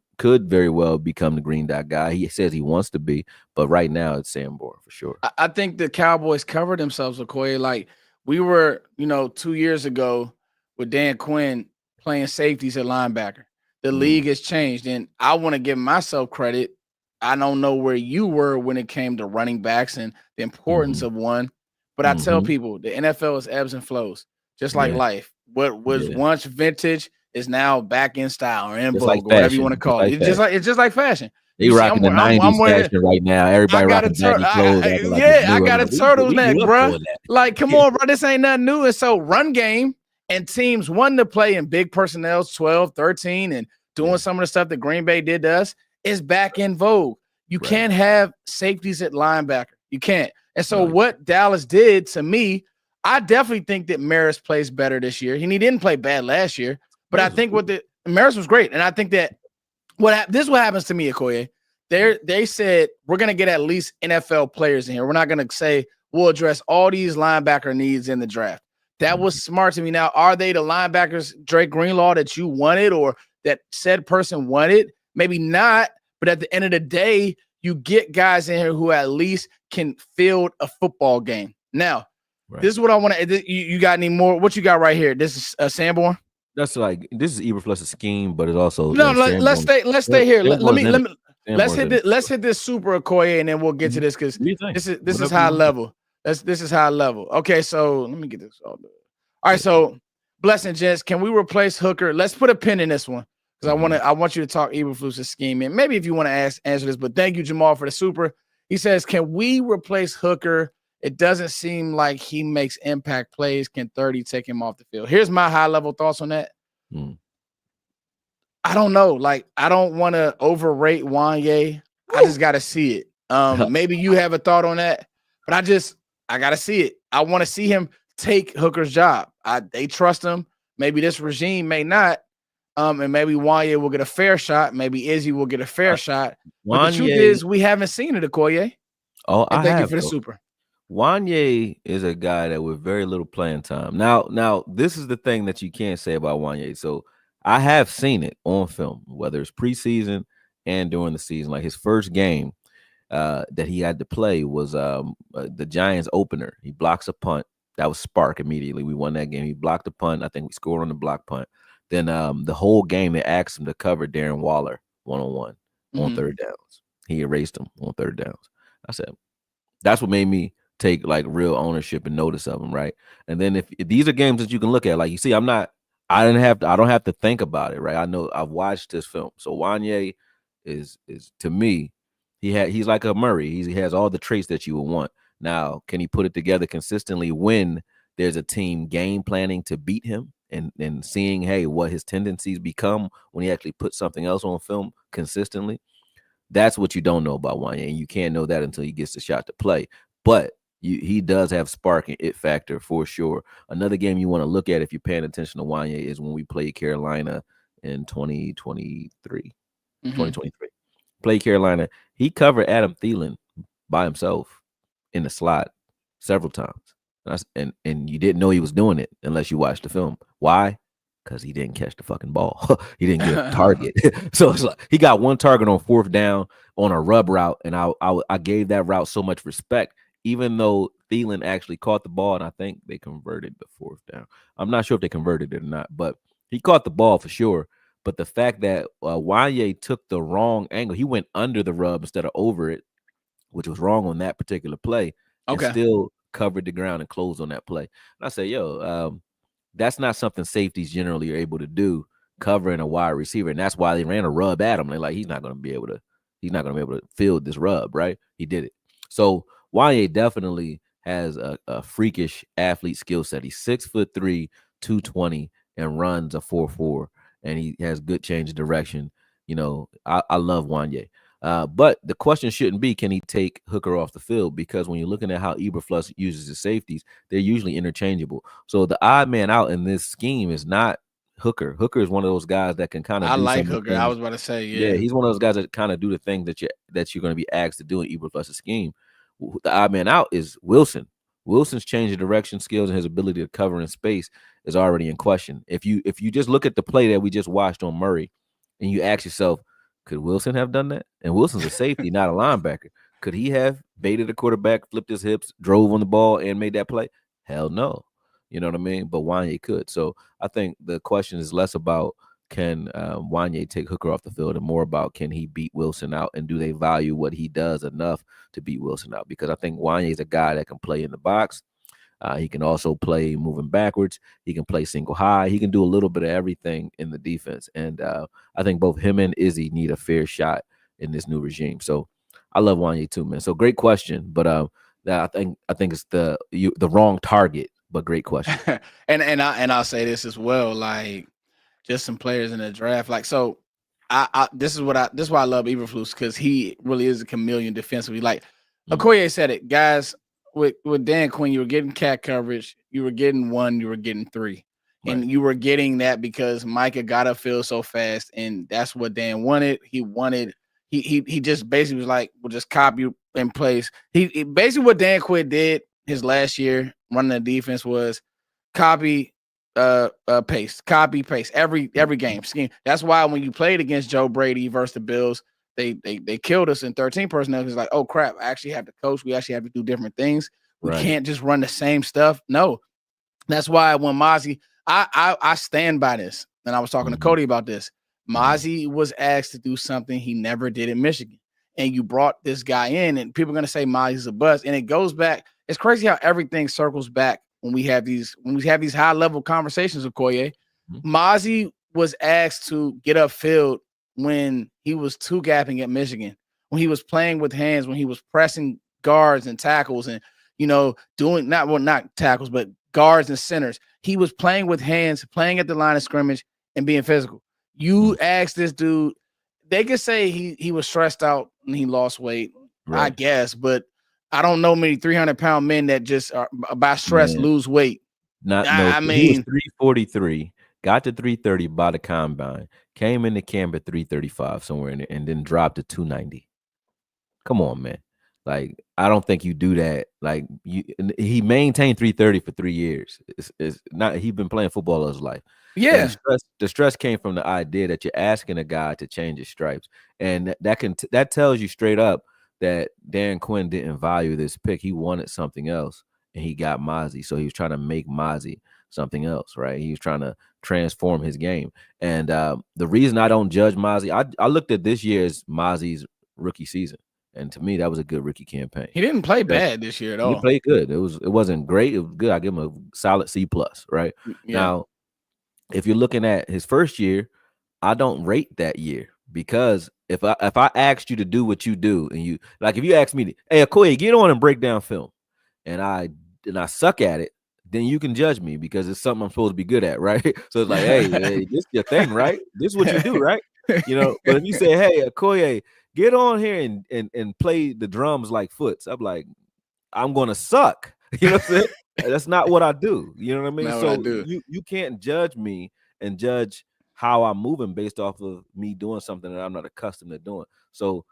[SPEAKER 2] very well become the green dot guy. He says he wants to be, but right now it's Sanborn for sure.
[SPEAKER 1] I think the Cowboys covered themselves with Akoye. Like we were, 2 years ago with Dan Quinn playing safeties at linebacker. The league has changed, and I want to give myself credit. I don't know where you were when it came to running backs and the importance of one, but I tell people the NFL is ebbs and flows, just like life. What was once vintage is now back in style or in vogue, or whatever you want to call it. It's just like fashion.
[SPEAKER 2] They rocking the 90s fashion right now. Everybody rocking baggy clothes.
[SPEAKER 1] I got a turtleneck, bro. Like, come on, bro. This ain't nothing new. And so run game and teams wanting to play in big personnel, 12, 13, and doing some of the stuff that Green Bay did to us is back in vogue. You can't have safeties at linebacker. You can't. And so what Dallas did to me, I definitely think that Maris plays better this year. He didn't play bad last year, but I think Maris was great. And I think that this is what happens to me, Akoye. They said we're going to get at least NFL players in here. We're not going to say we'll address all these linebacker needs in the draft. That was smart to me. Now, are they the linebackers, Drake Greenlaw, that you wanted or that said person wanted? Maybe not, but at the end of the day, you get guys in here who at least can field a football game. Now, this is what I want to. You got any more? What you got right here? This is Sanborn.
[SPEAKER 2] That's like this is Eberflus' scheme, but it's also
[SPEAKER 1] no. Let's stay here. Let's hit this super Akoye, and then we'll get to this because this is high level. This is high level. Okay, so let me get this all done. All right, so blessing gents, can we replace Hooker? Let's put a pin in this one because I want you to talk Eberflus' scheme, and maybe if you want to answer this, but thank you Jamal for the super. He says, can we replace Hooker? It doesn't seem like he makes impact plays. Can 30 take him off the field? Here's my high-level thoughts on that. I don't know. Like, I don't want to overrate Wany. I just got to see it. Maybe you have a thought on that, but I got to see it. I want to see him take Hooker's job. They trust him. Maybe this regime may not. And maybe Wany will get a fair shot. Maybe Izzy will get a fair shot. But the truth is, we haven't seen it, Akoye.
[SPEAKER 2] Oh,
[SPEAKER 1] thank you for the super.
[SPEAKER 2] Wany is a guy that with very little playing time. Now, this is the thing that you can't say about Wany. So I have seen it on film, whether it's preseason and during the season. Like his first game that he had to play was the Giants opener. He blocks a punt. That was spark immediately. We won that game. He blocked a punt. I think we scored on the block punt. Then the whole game, they asked him to cover Darren Waller one-on-one on third downs. He erased him on third downs. I said, that's what made me take like real ownership and notice of him, right? And then if these are games that you can look at, like you see, I don't have to think about it, right? I know I've watched this film. So Wany is to me, he's like a Murray. He has all the traits that you would want. Now, can he put it together consistently when there's a team game planning to beat him and seeing, hey, what his tendencies become when he actually puts something else on film consistently? That's what you don't know about Wany, and you can't know that until he gets the shot to play. But he does have spark and it factor for sure. Another game you want to look at if you're paying attention to Wany is when we played Carolina in 2023. Played Carolina. He covered Adam Thielen by himself in the slot several times. And you didn't know he was doing it unless you watched the film. Why? Because he didn't catch the fucking ball. He didn't get a target. So it's like he got one target on fourth down on a rub route, and I gave that route so much respect, even though Thielen actually caught the ball, and I think they converted the fourth down. I'm not sure if they converted it or not, but he caught the ball for sure. But the fact that Wany took the wrong angle, he went under the rub instead of over it, which was wrong on that particular play, and
[SPEAKER 1] Okay.
[SPEAKER 2] still covered the ground and closed on that play. And I say, that's not something safeties generally are able to do, covering a wide receiver. And that's why they ran a rub at him. They're like, he's not going to be able to field this rub, right? He did it. So Wanye definitely has a freakish athlete skill set. He's 6'3", 220, and runs a 4.4, and he has good change of direction. I love Wanye. But the question shouldn't be, can he take Hooker off the field? Because when you're looking at how Eberflus uses his safeties, they're usually interchangeable. So the odd man out in this scheme is not Hooker. Hooker is one of those guys that can kind of
[SPEAKER 1] I
[SPEAKER 2] do
[SPEAKER 1] like
[SPEAKER 2] some of the
[SPEAKER 1] Hooker. I
[SPEAKER 2] things.
[SPEAKER 1] was about to say,
[SPEAKER 2] Yeah,
[SPEAKER 1] yeah.
[SPEAKER 2] he's one of those guys that kind of do the things that you're going to be asked to do in Eberflus's scheme. The odd man out is Wilson. Wilson's change of direction skills and his ability to cover in space is already in question. If you just look at the play that we just watched on Murray, and you ask yourself, could Wilson have done that? And Wilson's a safety, not a linebacker. Could he have baited a quarterback, flipped his hips, drove on the ball, and made that play? Hell no. You know what I mean? But Wanye could. So I think the question is less about can Wanye take Hooker off the field and more about can he beat Wilson out, and do they value what he does enough to beat Wilson out? Because I think Wanye is a guy that can play in the box. He can also play moving backwards. He can play single high. He can do a little bit of everything in the defense. And I think both him and Izzy need a fair shot in this new regime. So I love Wanye too, man. So great question, but I think it's the wrong target, but great question.
[SPEAKER 1] and I'll say this as well, like just some players in the draft. Like, so this is why I love Eberflus, because he really is a chameleon defensively. Like Akoye said it, guys. With Dan Quinn, you were getting cat coverage, you were getting 1, you were getting 3.
[SPEAKER 2] Right.
[SPEAKER 1] And you were getting that because Micah got upfield so fast, and that's what Dan wanted. He just basically was like, we'll just copy in place. He basically what Dan Quinn did his last year running the defense was copy, paste, copy, paste every game scheme. That's why when you played against Joe Brady versus the Bills, they killed us in 13 personnel. It's like, oh crap, I actually have to coach. We actually have to do different things. We can't just run the same stuff. No, that's why when Mazi, I stand by this. And I was talking to Cody about this. Mazi was asked to do something he never did in Michigan, and you brought this guy in, and people are gonna say Mazi's a bust. And it goes back. It's crazy how everything circles back when we have these high level conversations with Akoye. Mazi was asked to get upfield when he was two gapping at Michigan, when he was playing with hands, when he was pressing guards and tackles, and doing not tackles, but guards and centers. He was playing with hands, playing at the line of scrimmage, and being physical. You ask this dude, they could say he was stressed out and he lost weight, I guess, but I don't know many 300-pound men that just are by stress lose weight.
[SPEAKER 2] He was 343, got to 330 by the combine, came into camp at 335 somewhere in there, and then dropped to 290. Come on, man. Like, I don't think you do that. Like, he maintained 330 for 3 years. It's not, he's been playing football all his life.
[SPEAKER 1] Yeah.
[SPEAKER 2] The stress came from the idea that you're asking a guy to change his stripes. And that tells you straight up that Dan Quinn didn't value this pick. He wanted something else, and he got Mazi. So he was trying to make Mazi something else, right? He was trying to transform his game. And the reason I don't judge Mazi, I looked at this year's Mazi's rookie season. And to me, that was a good rookie campaign.
[SPEAKER 1] He didn't play bad this year at all.
[SPEAKER 2] He played good. It wasn't great. It was good. I give him a solid C+, right? Yeah. Now, if you're looking at his first year, I don't rate that year, because if I asked you to do what you do, and you like, if you ask me, hey, Akoye, get on and break down film, and I suck at it, then you can judge me because it's something I'm supposed to be good at, right? So it's like, hey, this is your thing, right? This is what you do, right? But if you say, hey, Akoye, get on here and play the drums like Foots, I'm like, I'm gonna suck. You know what I'm saying? That's not what I do. You know what I mean? So you can't judge me and judge how I'm moving based off of me doing something that I'm not accustomed to doing. So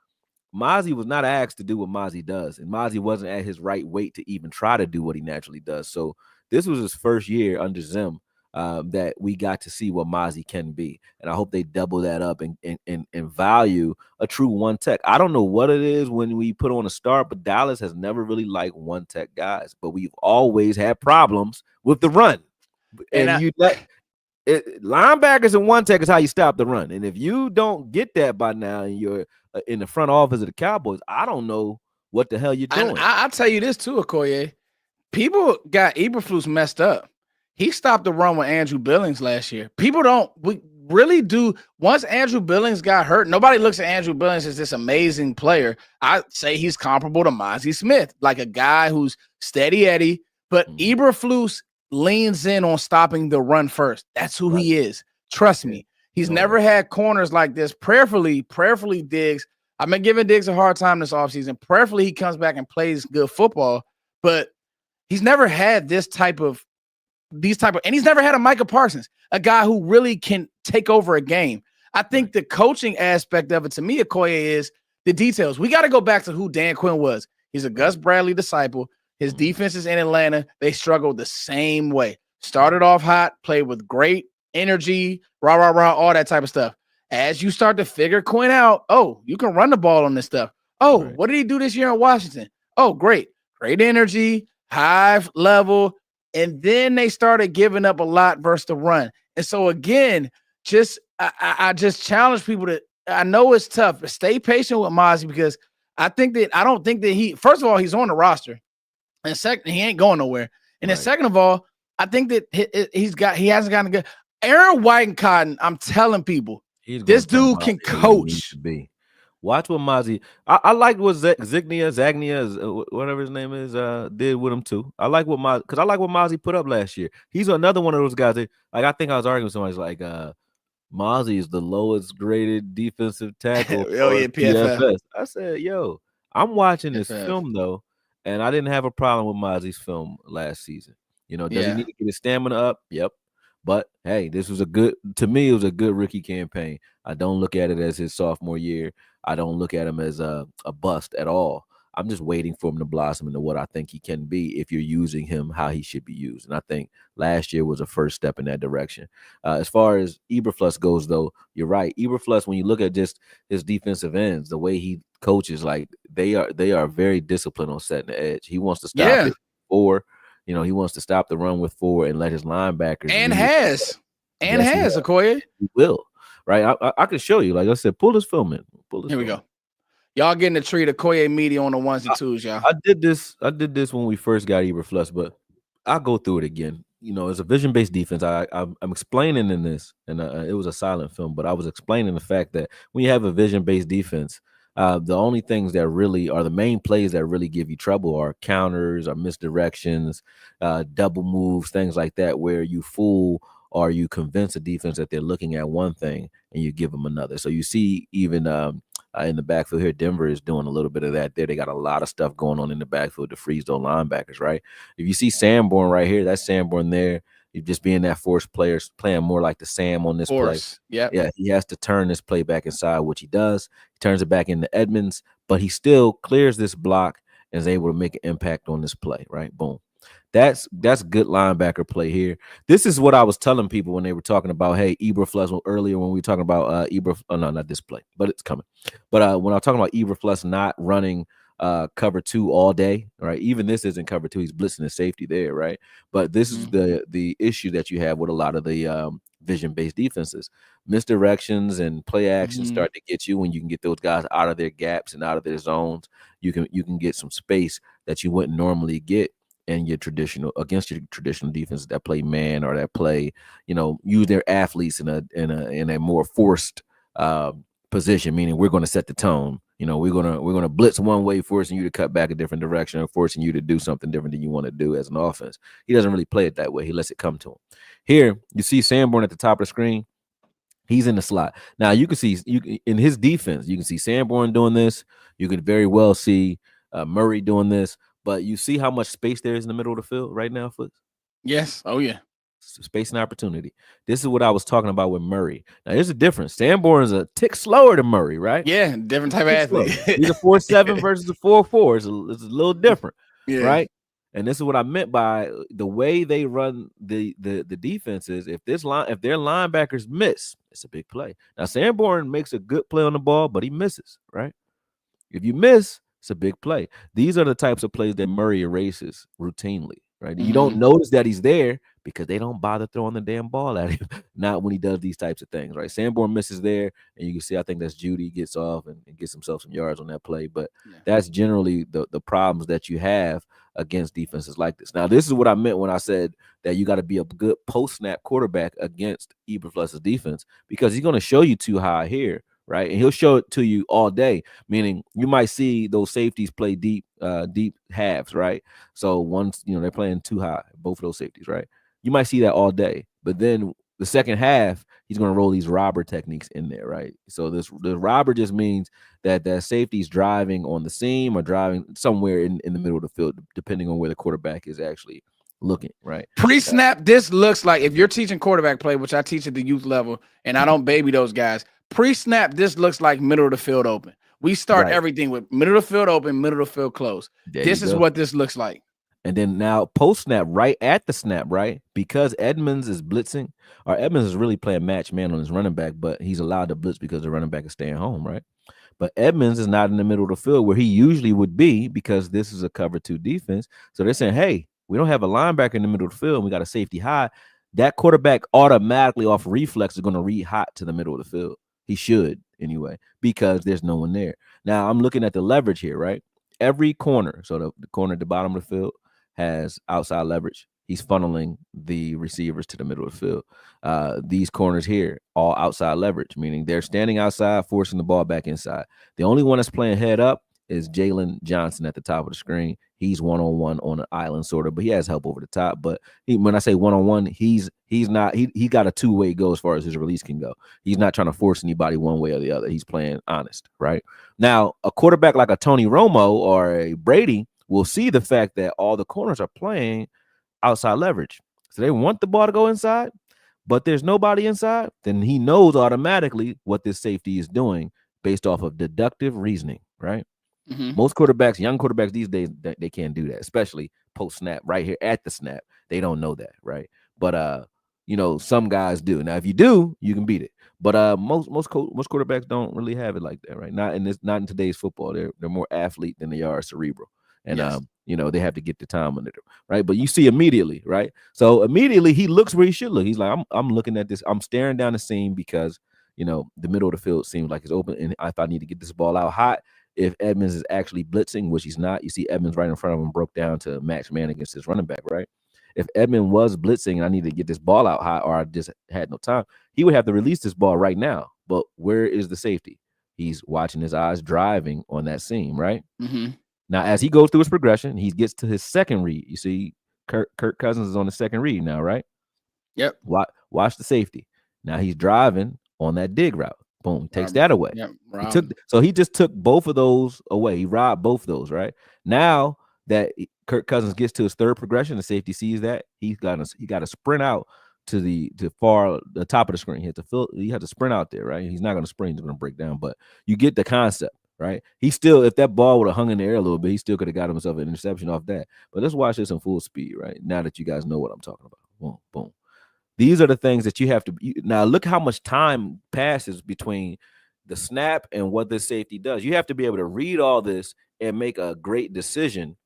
[SPEAKER 2] Mazi was not asked to do what Mazi does, and Mazi wasn't at his right weight to even try to do what he naturally does. So this was his first year under Zim. That we got to see what Mazi can be, and I hope they double that up and value a true one tech. I don't know what it is when we put on a start, but Dallas has never really liked one tech guys, but we've always had problems with the run. Linebackers and one tech is how you stop the run, and if you don't get that by now, and you're in the front office of the Cowboys, I don't know what the hell you're
[SPEAKER 1] And
[SPEAKER 2] doing.
[SPEAKER 1] I'll tell you this too, Akoye. People got Eberflus messed up. He stopped the run with Andrew Billings last year. We really do. Once Andrew Billings got hurt, nobody looks at Andrew Billings as this amazing player. I say he's comparable to Mazi Smith, like a guy who's steady Eddie, but Eberflus leans in on stopping the run first. That's who he is. Trust me. He's never had corners like this. Prayerfully, Diggs. I've been giving Diggs a hard time this offseason. Prayerfully, he comes back and plays good football, but he's never had these type of, and he's never had a Micah Parsons, a guy who really can take over a game. I think the coaching aspect of it, to me, Akoye, is the details. We got to go back to who Dan Quinn was. He's a Gus Bradley disciple. His defenses in Atlanta, they struggled the same way. Started off hot, played with great energy, all that type of stuff. As you start to figure Quinn out, oh, you can run the ball on this stuff. Oh, what did he do this year in Washington? Oh, great energy, high level. And then they started giving up a lot versus the run. And so again, I just challenge people to, I know it's tough, but stay patient with Mazi, because I don't think that first of all, he's on the roster. And second, he ain't going nowhere. And then second of all, I think that he hasn't gotten good. Aaron Whitencotton, I'm telling people, this dude can coach.
[SPEAKER 2] Watch what Mazi. I like what Zagnia, whatever his name is, did with him too. I like what Mazi put up last year. He's another one of those guys that, like, I think I was arguing with somebody like Mazi is the lowest graded defensive tackle.
[SPEAKER 1] PFF.
[SPEAKER 2] I said, yo, I'm watching this film though, and I didn't have a problem with Mazi's film last season. Does he need to get his stamina up? Yep. But hey, to me, it was a good rookie campaign. I don't look at it as his sophomore year. I don't look at him as a bust at all. I'm just waiting for him to blossom into what I think he can be if you're using him how he should be used. And I think last year was a first step in that direction. As far as Eberflus goes, though, you're right. Eberflus, when you look at just his defensive ends, the way he coaches, like they are very disciplined on setting the edge. He wants to stop it 4. He wants to stop the run with 4 and let his linebackers.
[SPEAKER 1] Akoye.
[SPEAKER 2] He will. Right. I can show you. Like I said, pull this film in.
[SPEAKER 1] Here we go. Y'all getting a treat of Akoye media on the ones and twos, y'all.
[SPEAKER 2] I did this when we first got Eberflus, but I'll go through it again. It's a vision-based defense. I'm explaining in this, and it was a silent film, but I was explaining the fact that when you have a vision-based defense, the only things that really are the main plays that really give you trouble are counters, or misdirections, double moves, things like that, where you fool or you convince a defense that they're looking at one thing and you give them another. So you see even in the backfield here, Denver is doing a little bit of that there. They got a lot of stuff going on in the backfield to freeze those linebackers, right? If you see Sanborn right here, that's Sanborn there. You just being that force player, playing more like the Sam on this play. Yeah, he has to turn this play back inside, which he does. He turns it back into Edmonds, but he still clears this block and is able to make an impact on this play, right? Boom. That's good linebacker play here. This is what I was telling people when they were talking about, hey, Eberflus earlier when we were talking about no, not this play, but it's coming. But when I was talking about Eberflus not running cover 2 all day, right? Even this isn't cover 2. He's blitzing the safety there, right? But this is the issue that you have with a lot of the vision-based defenses. Misdirections and play action start to get you when you can get those guys out of their gaps and out of their zones. You can get some space that you wouldn't normally get in your traditional defenses that play man or that play, use their athletes in a more forced position, meaning we're going to set the tone. We're gonna blitz one way, forcing you to cut back a different direction, or forcing you to do something different than you want to do as an offense. He doesn't really play it that way. He lets it come to him. Here, you see Sanborn at the top of the screen. He's in the slot. Now you can see in his defense, you can see Sanborn doing this. You could very well see Murray doing this. But you see how much space there is in the middle of the field right now, Foots?
[SPEAKER 1] Yes. Oh, yeah.
[SPEAKER 2] Space and opportunity. This is what I was talking about with Murray. Now, there's a difference. Sanborn is a tick slower than Murray, right?
[SPEAKER 1] Yeah, different type of athlete.
[SPEAKER 2] He's a 4.7 versus a 4.4. It's a little different, right? And this is what I meant by the way they run the defenses. If their linebackers miss, it's a big play. Now, Sanborn makes a good play on the ball, but he misses, right? If you miss, it's a big play. These are the types of plays that Murray erases routinely, right? You don't notice that he's there because they don't bother throwing the damn ball at him. Not when he does these types of things, right? Sanborn misses there, and you can see I think that's Judy gets off and gets himself some yards on that play. But
[SPEAKER 1] Yeah.
[SPEAKER 2] that's generally the problems that you have against defenses like this. Now, this is what I meant when I said that you got to be a good post snap quarterback against Eberflus's defense, because he's going to show you too high here, right? And he'll show it to you all day, meaning you might see those safeties play deep halves, right? So once, they're playing too high, both of those safeties, right? You might see that all day, but then the second half, he's going to roll these robber techniques in there, right? So the robber just means that safety's driving on the seam or driving somewhere in the middle of the field, depending on where the quarterback is actually looking, right?
[SPEAKER 1] Pre-snap, this looks like, if you're teaching quarterback play, which I teach at the youth level, and I don't baby those guys, pre-snap, this looks like middle of the field open. We start everything with middle of the field open, middle of the field close. This is what this looks like.
[SPEAKER 2] And then now post snap, right at the snap, right? Because Edmonds is blitzing, or Edmonds is really playing match man on his running back, but he's allowed to blitz because the running back is staying home, right? But Edmonds is not in the middle of the field where he usually would be, because this is a cover 2 defense. So they're saying, hey, we don't have a linebacker in the middle of the field, and we got a safety high. That quarterback automatically off reflex is going to read hot to the middle of the field. He should anyway, because there's no one there. Now I'm looking at the leverage here, right? Every corner, so the corner at the bottom of the field has outside leverage. He's funneling the receivers to the middle of the field. These corners here, all outside leverage, meaning they're standing outside, forcing the ball back inside. The only one that's playing head up is Jalen Johnson at the top of the screen. He's one-on-one on an island, sort of, but he has help over the top. But when I say one-on-one, he's not, he got a two-way go as far as his release can go. He's not trying to force anybody one way or the other. He's playing honest, right? Now, a quarterback like a Tony Romo or a Brady will see the fact that all the corners are playing outside leverage. So they want the ball to go inside, but there's nobody inside. Then he knows automatically what this safety is doing based off of deductive reasoning, right?
[SPEAKER 1] Mm-hmm.
[SPEAKER 2] Most quarterbacks, young quarterbacks these days, they can't do that, especially post snap right here at the snap. They don't know that, right? But some guys do. Now, if you do, you can beat it. But most quarterbacks don't really have it like that, right? Not in today's football. They're more athlete than they are cerebral. And
[SPEAKER 1] Yes.
[SPEAKER 2] they have to get the time under them, right? But you see immediately, right? So immediately he looks where he should look. He's like, I'm looking at this. I'm staring down the seam because the middle of the field seems like it's open. And if I need to get this ball out hot, if Edmonds is actually blitzing, which he's not, you see Edmonds right in front of him broke down to match man against his running back, right? If Edmonds was blitzing and I need to get this ball out hot, or I just had no time, he would have to release this ball right now. But where is the safety? He's watching his eyes driving on that seam, right?
[SPEAKER 1] Mm-hmm.
[SPEAKER 2] Now, as he goes through his progression, he gets to his second read. You see, Kirk Cousins is on the second read now, right?
[SPEAKER 1] Yep.
[SPEAKER 2] Watch the safety. Now he's driving on that dig route. Boom, takes that away.
[SPEAKER 1] Yep.
[SPEAKER 2] He just took both of those away. He robbed both of those, right? Now that Kirk Cousins gets to his third progression, the safety sees that he got to sprint out to the top of the screen. He had to sprint out there, right? He's not going to sprint; he's going to break down. But you get the concept, right? He still, if that ball would have hung in the air a little bit, he still could have got himself an interception off that. But let's watch this in full speed, right? Now that you guys know what I'm talking about. Boom, boom. These are the things that you have to now look how much time passes between the snap and what this safety does. You have to be able to read all this and make a great decision,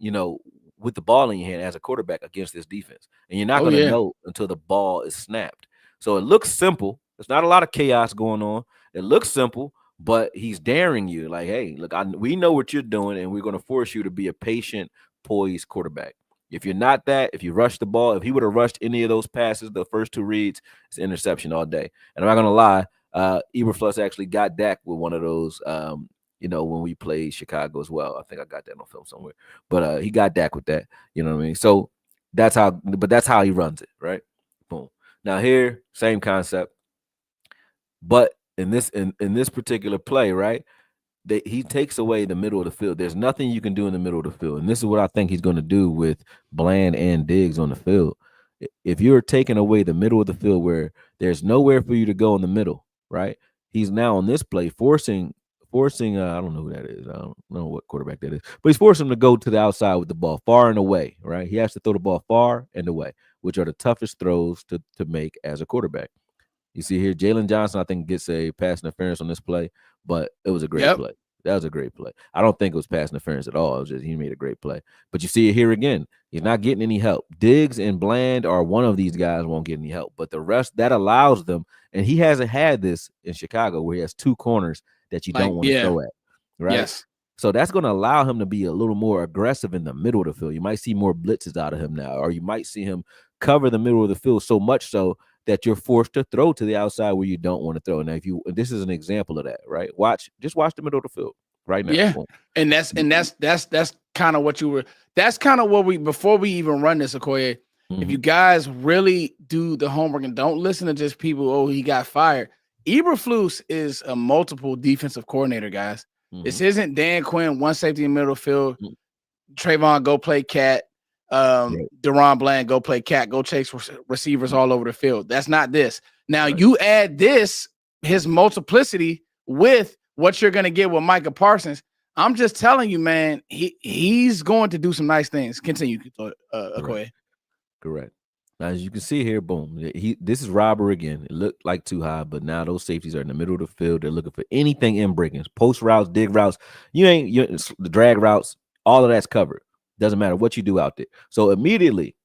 [SPEAKER 2] with the ball in your hand as a quarterback against this defense. And you're not going to know until the ball is snapped. So it looks simple. There's not a lot of chaos going on. It looks simple, but he's daring you like, hey, look, we know what you're doing, and we're going to force you to be a patient, poised quarterback. If you're not that, if you rush the ball, if he would have rushed any of those passes, the first two reads, it's an interception all day. And I'm not going to lie, Eberflus actually got Dak with one of those, when we played Chicago as well. I think I got that on film somewhere. But he got Dak with that, you know what I mean? So that's how he runs it, right? Boom. Now here, same concept. But in this particular play, right? He takes away the middle of the field. There's nothing you can do in the middle of the field. And this is what I think he's going to do with Bland and Diggs on the field. If you're taking away the middle of the field where there's nowhere for you to go in the middle, right? He's now on this play forcing I don't know who that is. I don't know what quarterback that is. But he's forcing him to go to the outside with the ball far and away, right? He has to throw the ball far and away, which are the toughest throws to make as a quarterback. You see here, Jalen Johnson, I think, gets a pass interference on this play, but it was a great play. That was a great play. I don't think it was pass interference at all. It was just he made a great play. But you see it here again. He's not getting any help. Diggs and Bland or one of these guys won't get any help. But the rest, that allows them, and he hasn't had this in Chicago where he has two corners that you don't want to throw at. Right?
[SPEAKER 1] Yes.
[SPEAKER 2] So that's going to allow him to be a little more aggressive in the middle of the field. You might see more blitzes out of him now, or you might see him cover the middle of the field so much so that you're forced to throw to the outside where you don't want to throw. Now, this is an example of that, right? Just watch the middle of the field right now.
[SPEAKER 1] Yeah,
[SPEAKER 2] Boom.
[SPEAKER 1] and that's kind of what you were. That's kind of what we before we even run this, Akoye. If you guys really do the homework and don't listen to just people, oh, he got fired. Eberflus is a multiple defensive coordinator, guys. This isn't Dan Quinn, one safety in the middle of the field. Trayvon, go play cat. Deron Bland, go play cat. Go chase receivers all over the field. That's not this. Now, you add his multiplicity with what you're going to get with Micah Parsons. I'm just telling you, man, he's going to do some nice things. Continue, Akoye.
[SPEAKER 2] Correct. Now, as you can see here, boom. This is Robber again. It looked like too high, but now those safeties are in the middle of the field. They're looking for anything in breakings, post routes, dig routes. The drag routes, all of that's covered. Doesn't matter what you do out there. So immediately,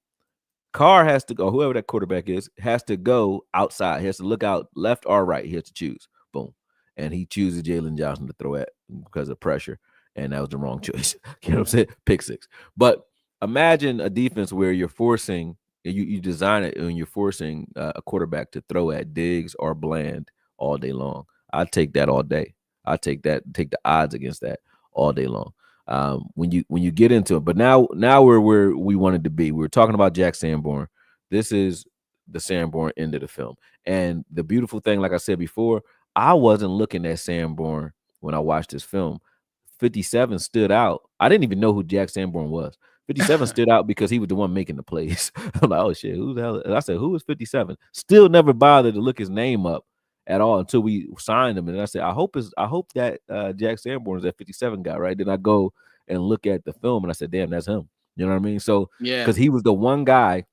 [SPEAKER 2] Carr has to go, whoever that quarterback is, has to go outside. He has to look out left or right. He has to choose. Boom. And he chooses Jalen Johnson to throw at because of pressure. And that was the wrong choice. You know what I'm saying? Pick six. But imagine a defense where you're forcing, you design it and you're forcing a quarterback to throw at Diggs or Bland all day long. I'd take that all day. I'd take the odds against that all day long. When you get into it, but now we're where we wanted to be. We were talking about Jack Sanborn. This is the Sanborn end of the film. And the beautiful thing, like I said before, I wasn't looking at Sanborn when I watched this film. 57 stood out. I didn't even know who Jack Sanborn was. 57 stood out because he was the one making the plays. I'm like, oh shit, who the hell? And I said, who is 57? Still never bothered to look his name up at all until we signed him. And I said, I hope that Jack Sanborn is that 57 guy, right? Then I go and look at the film and I said, damn, that's him. You know what I mean? So
[SPEAKER 1] yeah,
[SPEAKER 2] because he was the one guy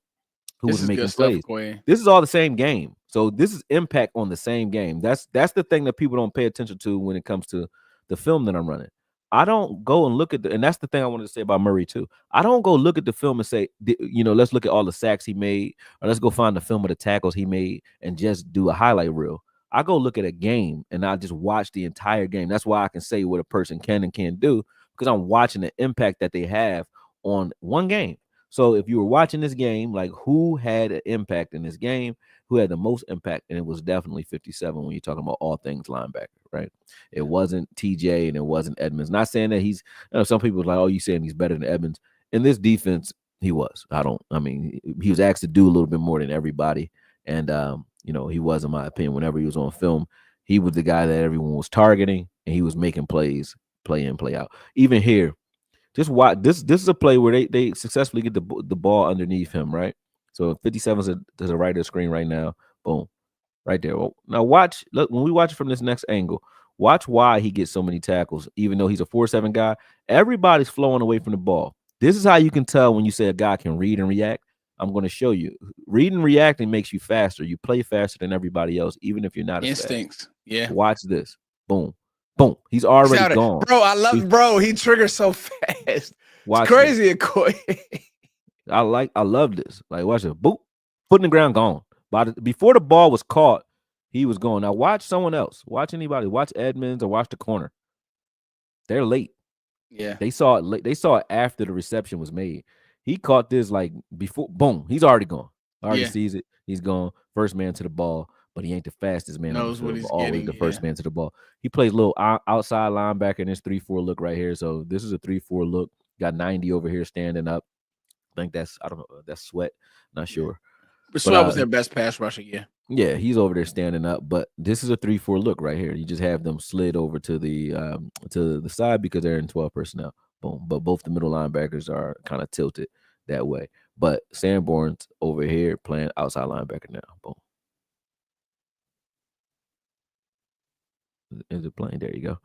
[SPEAKER 2] who was making plays. This is all the same game. So this is impact on the same game. That's the thing that people don't pay attention to when it comes to the film that I'm running. I don't go and look at and that's the thing I wanted to say about Murray too. I don't go look at the film and say, let's look at all the sacks he made, or let's go find the film of the tackles he made and just do a highlight reel. I go look at a game and I just watch the entire game. That's why I can say what a person can and can't do, because I'm watching the impact that they have on one game. So if you were watching this game, like who had an impact in this game, who had the most impact, and it was definitely 57 when you're talking about all things linebacker, right? It wasn't TJ and it wasn't Edmonds. Not saying that he's, some people are like, oh, you saying he's better than Edmonds. In this defense, he was. He was asked to do a little bit more than everybody. And, he was, in my opinion, whenever he was on film, he was the guy that everyone was targeting, and he was making plays, play in, play out. Even here, just watch. This is a play where they successfully get the ball underneath him, right? So 57 is to the right of the screen right now. Boom. Right there. Well, now watch. Look, when we watch it from this next angle, watch why he gets so many tackles, even though he's a 4-7 guy. Everybody's flowing away from the ball. This is how you can tell when you say a guy can read and react. I'm going to show you. Reading and reacting makes you faster. You play faster than everybody else, even if you're not
[SPEAKER 1] instincts.
[SPEAKER 2] Fast.
[SPEAKER 1] Yeah.
[SPEAKER 2] Watch this. Boom. Boom. He's already gone.
[SPEAKER 1] Bro, I love bro. He triggers so fast. It's crazy, Akoye.
[SPEAKER 2] I love this. Like, watch it. Boop. Foot in the ground, gone. Before the ball was caught, he was gone. Now watch someone else. Watch anybody. Watch Edmonds or watch the corner. They're late.
[SPEAKER 1] Yeah.
[SPEAKER 2] They saw it late. They saw it after the reception was made. He caught this like before. Boom. He's already gone. Already sees it. He's gone. First man to the ball, but he ain't the fastest man.
[SPEAKER 1] Knows what he's
[SPEAKER 2] always
[SPEAKER 1] getting,
[SPEAKER 2] the first man to the ball. He plays a little outside linebacker in this 3-4 look right here. So this is a 3-4 look. Got 90 over here standing up. I think that's, I don't know, that's Sweat. Not sure.
[SPEAKER 1] But Sweat was their best pass rusher, yeah.
[SPEAKER 2] Yeah, he's over there standing up. But this is a 3-4 look right here. You just have them slid over to the side because they're in 12 personnel. Boom. But both the middle linebackers are kind of tilted that way. But Sanborn's over here playing outside linebacker now. Boom. Is it playing? There you go.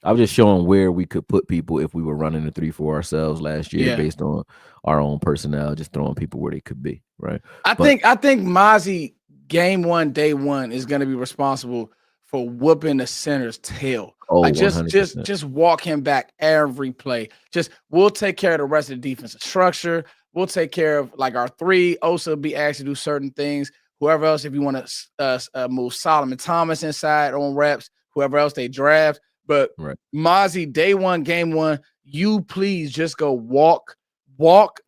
[SPEAKER 2] I was just showing where we could put people if we were running a 3-4 ourselves last year based on our own personnel, just throwing people where they could be, right?
[SPEAKER 1] I think Mazi game one, day one is going to be responsible for whooping the center's tail.
[SPEAKER 2] Oh,
[SPEAKER 1] Like just
[SPEAKER 2] 100%.
[SPEAKER 1] just walk him back every play. Just we'll take care of the rest of the defensive structure. We'll take care of like our three. Osa will be asked to do certain things. Whoever else, if you want to move Solomon Thomas inside on reps, whoever else they draft. But
[SPEAKER 2] Right.
[SPEAKER 1] Mazi, day one, game one, you please just go walk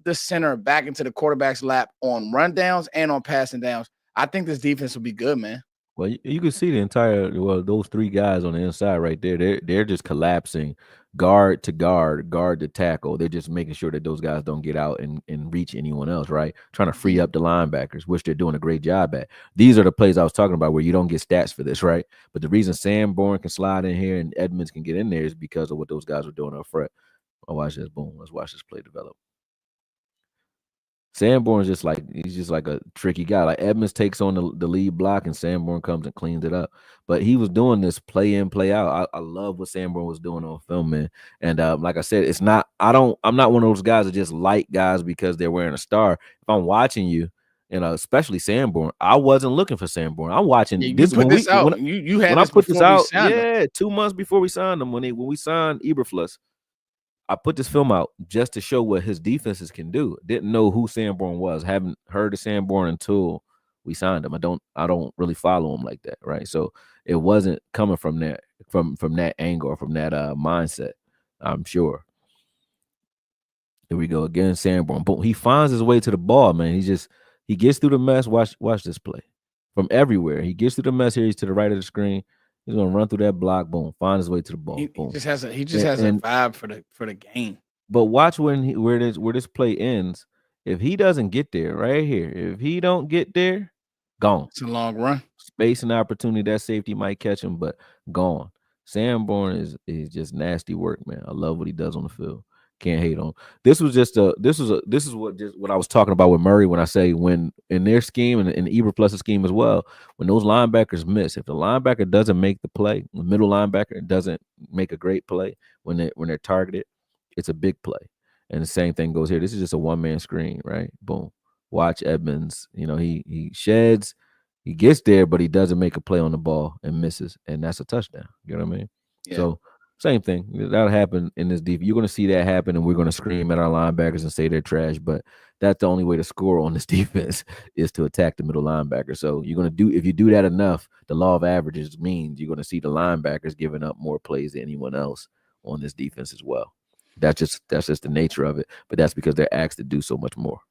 [SPEAKER 1] the center back into the quarterback's lap on rundowns and on passing downs. I think this defense will be good, man.
[SPEAKER 2] Well, you can see the entire those three guys on the inside right there. They're just collapsing guard to guard, guard to tackle. They're just making sure that those guys don't get out and reach anyone else, right? Trying to free up the linebackers, which they're doing a great job at. These are the plays I was talking about where you don't get stats for this, right? But the reason Sanborn can slide in here and Edmonds can get in there is because of what those guys are doing up front. Oh, watch this. Boom. Let's watch this play develop. Sanborn's he's just like a tricky guy. Like Edmonds takes on the lead block and Sanborn comes and cleans it up. But he was doing this play in, play out. I love what Sanborn was doing on film, man. And like I said, I'm not one of those guys that just like guys because they're wearing a star. If I'm watching you, especially Sanborn, I wasn't looking for Sanborn. I'm watching
[SPEAKER 1] this
[SPEAKER 2] when
[SPEAKER 1] this
[SPEAKER 2] we
[SPEAKER 1] out.
[SPEAKER 2] when,
[SPEAKER 1] You had
[SPEAKER 2] when I
[SPEAKER 1] this
[SPEAKER 2] put this
[SPEAKER 1] before we
[SPEAKER 2] out,
[SPEAKER 1] signed him.
[SPEAKER 2] 2 months before we signed him, when we signed Eberflus. I put this film out just to show what his defenses can do. Didn't know who Sanborn was. Haven't heard of Sanborn until we signed him. I don't really follow him like that, right? So it wasn't coming from that angle or from that mindset. I'm sure. Here we go again, Sanborn. Boom. He finds his way to the ball, man. He gets through the mess. Watch this play from everywhere. He gets through the mess here. He's to the right of the screen. He's gonna run through that block. Boom. Find his way to the ball.
[SPEAKER 1] He
[SPEAKER 2] boom.
[SPEAKER 1] just has a vibe for the game.
[SPEAKER 2] But watch where this play ends. If he doesn't get there, right here, if he don't get there, gone.
[SPEAKER 1] It's a long run.
[SPEAKER 2] Space and opportunity. That safety might catch him, but gone. Sanborn is just nasty work, man. I love what he does on the field. Can't hate on. This is what I was talking about with Murray when I say when in their scheme and in Eberflus's scheme as well, when those linebackers miss, if the linebacker doesn't make the play, the middle linebacker doesn't make a great play when they're targeted, it's a big play. And the same thing goes here. This is just a one-man screen, right? Boom. Watch Edmonds. He sheds, he gets there, but he doesn't make a play on the ball and misses, and that's a touchdown. You know what I mean?
[SPEAKER 1] Yeah.
[SPEAKER 2] So same thing. That'll happen in this defense. You're going to see that happen, and we're going to scream at our linebackers and say they're trash. But that's the only way to score on this defense is to attack the middle linebacker. So if you do that enough, the law of averages means you're going to see the linebackers giving up more plays than anyone else on this defense as well. That's just the nature of it. But that's because they're asked to do so much more.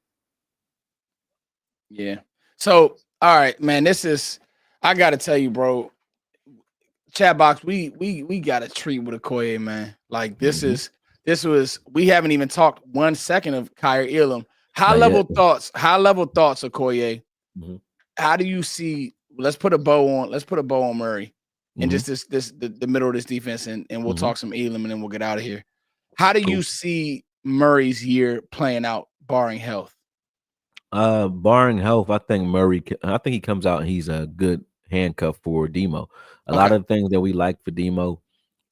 [SPEAKER 1] Yeah. So all right, man. I got to tell you, bro. Chat box, we got a treat with Akoye, man. Like this was we haven't even talked 1 second of Kaiir Elam. High level thoughts, Akoye.
[SPEAKER 2] Mm-hmm.
[SPEAKER 1] How do you see? Let's put a bow on Murray and just the middle of this defense, and we'll talk some Elam and then we'll get out of here. How do you see Murray's year playing out, barring health?
[SPEAKER 2] Barring health, I think he comes out and he's a good handcuff for Demo. A lot of things that we like for Demo,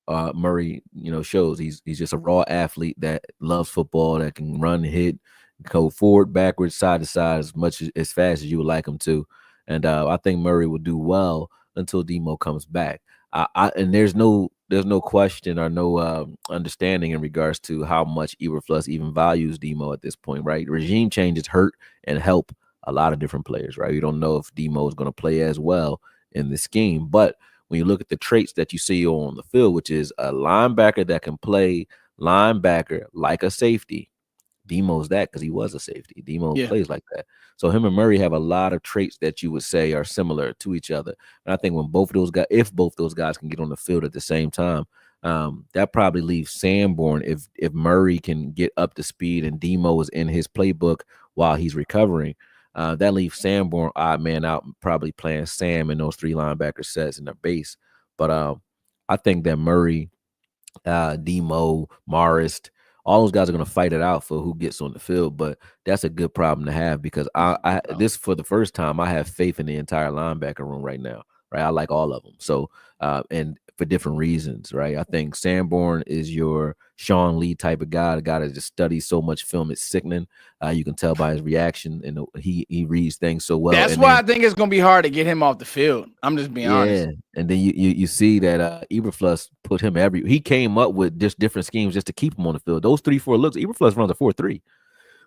[SPEAKER 2] Murray, shows he's just a raw athlete that loves football, that can run, hit, go forward, backwards, side to side as fast as you would like him to. And I think Murray will do well until Demo comes back. And there's no question or no understanding in regards to how much Eberflus even values Demo at this point, right? Regime changes hurt and help a lot of different players, right? You don't know if Demo is going to play as well in the scheme, but when you look at the traits that you see on the field, which is a linebacker that can play linebacker like a safety, Demo's that because he was a safety. Demo plays like that. So him and Murray have a lot of traits that you would say are similar to each other. And I think when if both those guys can get on the field at the same time, that probably leaves Sanborn if Murray can get up to speed and Demo is in his playbook while he's recovering. That leaves Sanborn odd man out, probably playing Sam in those three linebacker sets in their base. But I think that Murray, Demo, Marist, all those guys are going to fight it out for who gets on the field. But that's a good problem to have because this for the first time, I have faith in the entire linebacker room right now. Right, I like all of them. So, and for different reasons, right? I think Sanborn is your Sean Lee type of guy, the guy that just studies so much film, it's sickening. You can tell by his reaction, and he reads things so well.
[SPEAKER 1] That's
[SPEAKER 2] And
[SPEAKER 1] why
[SPEAKER 2] then
[SPEAKER 1] I think it's gonna be hard to get him off the field. I'm just being honest.
[SPEAKER 2] and then you see that Eberflus put him he came up with just different schemes just to keep him on the field. Those 3-4 looks, Eberflus runs a 4-3.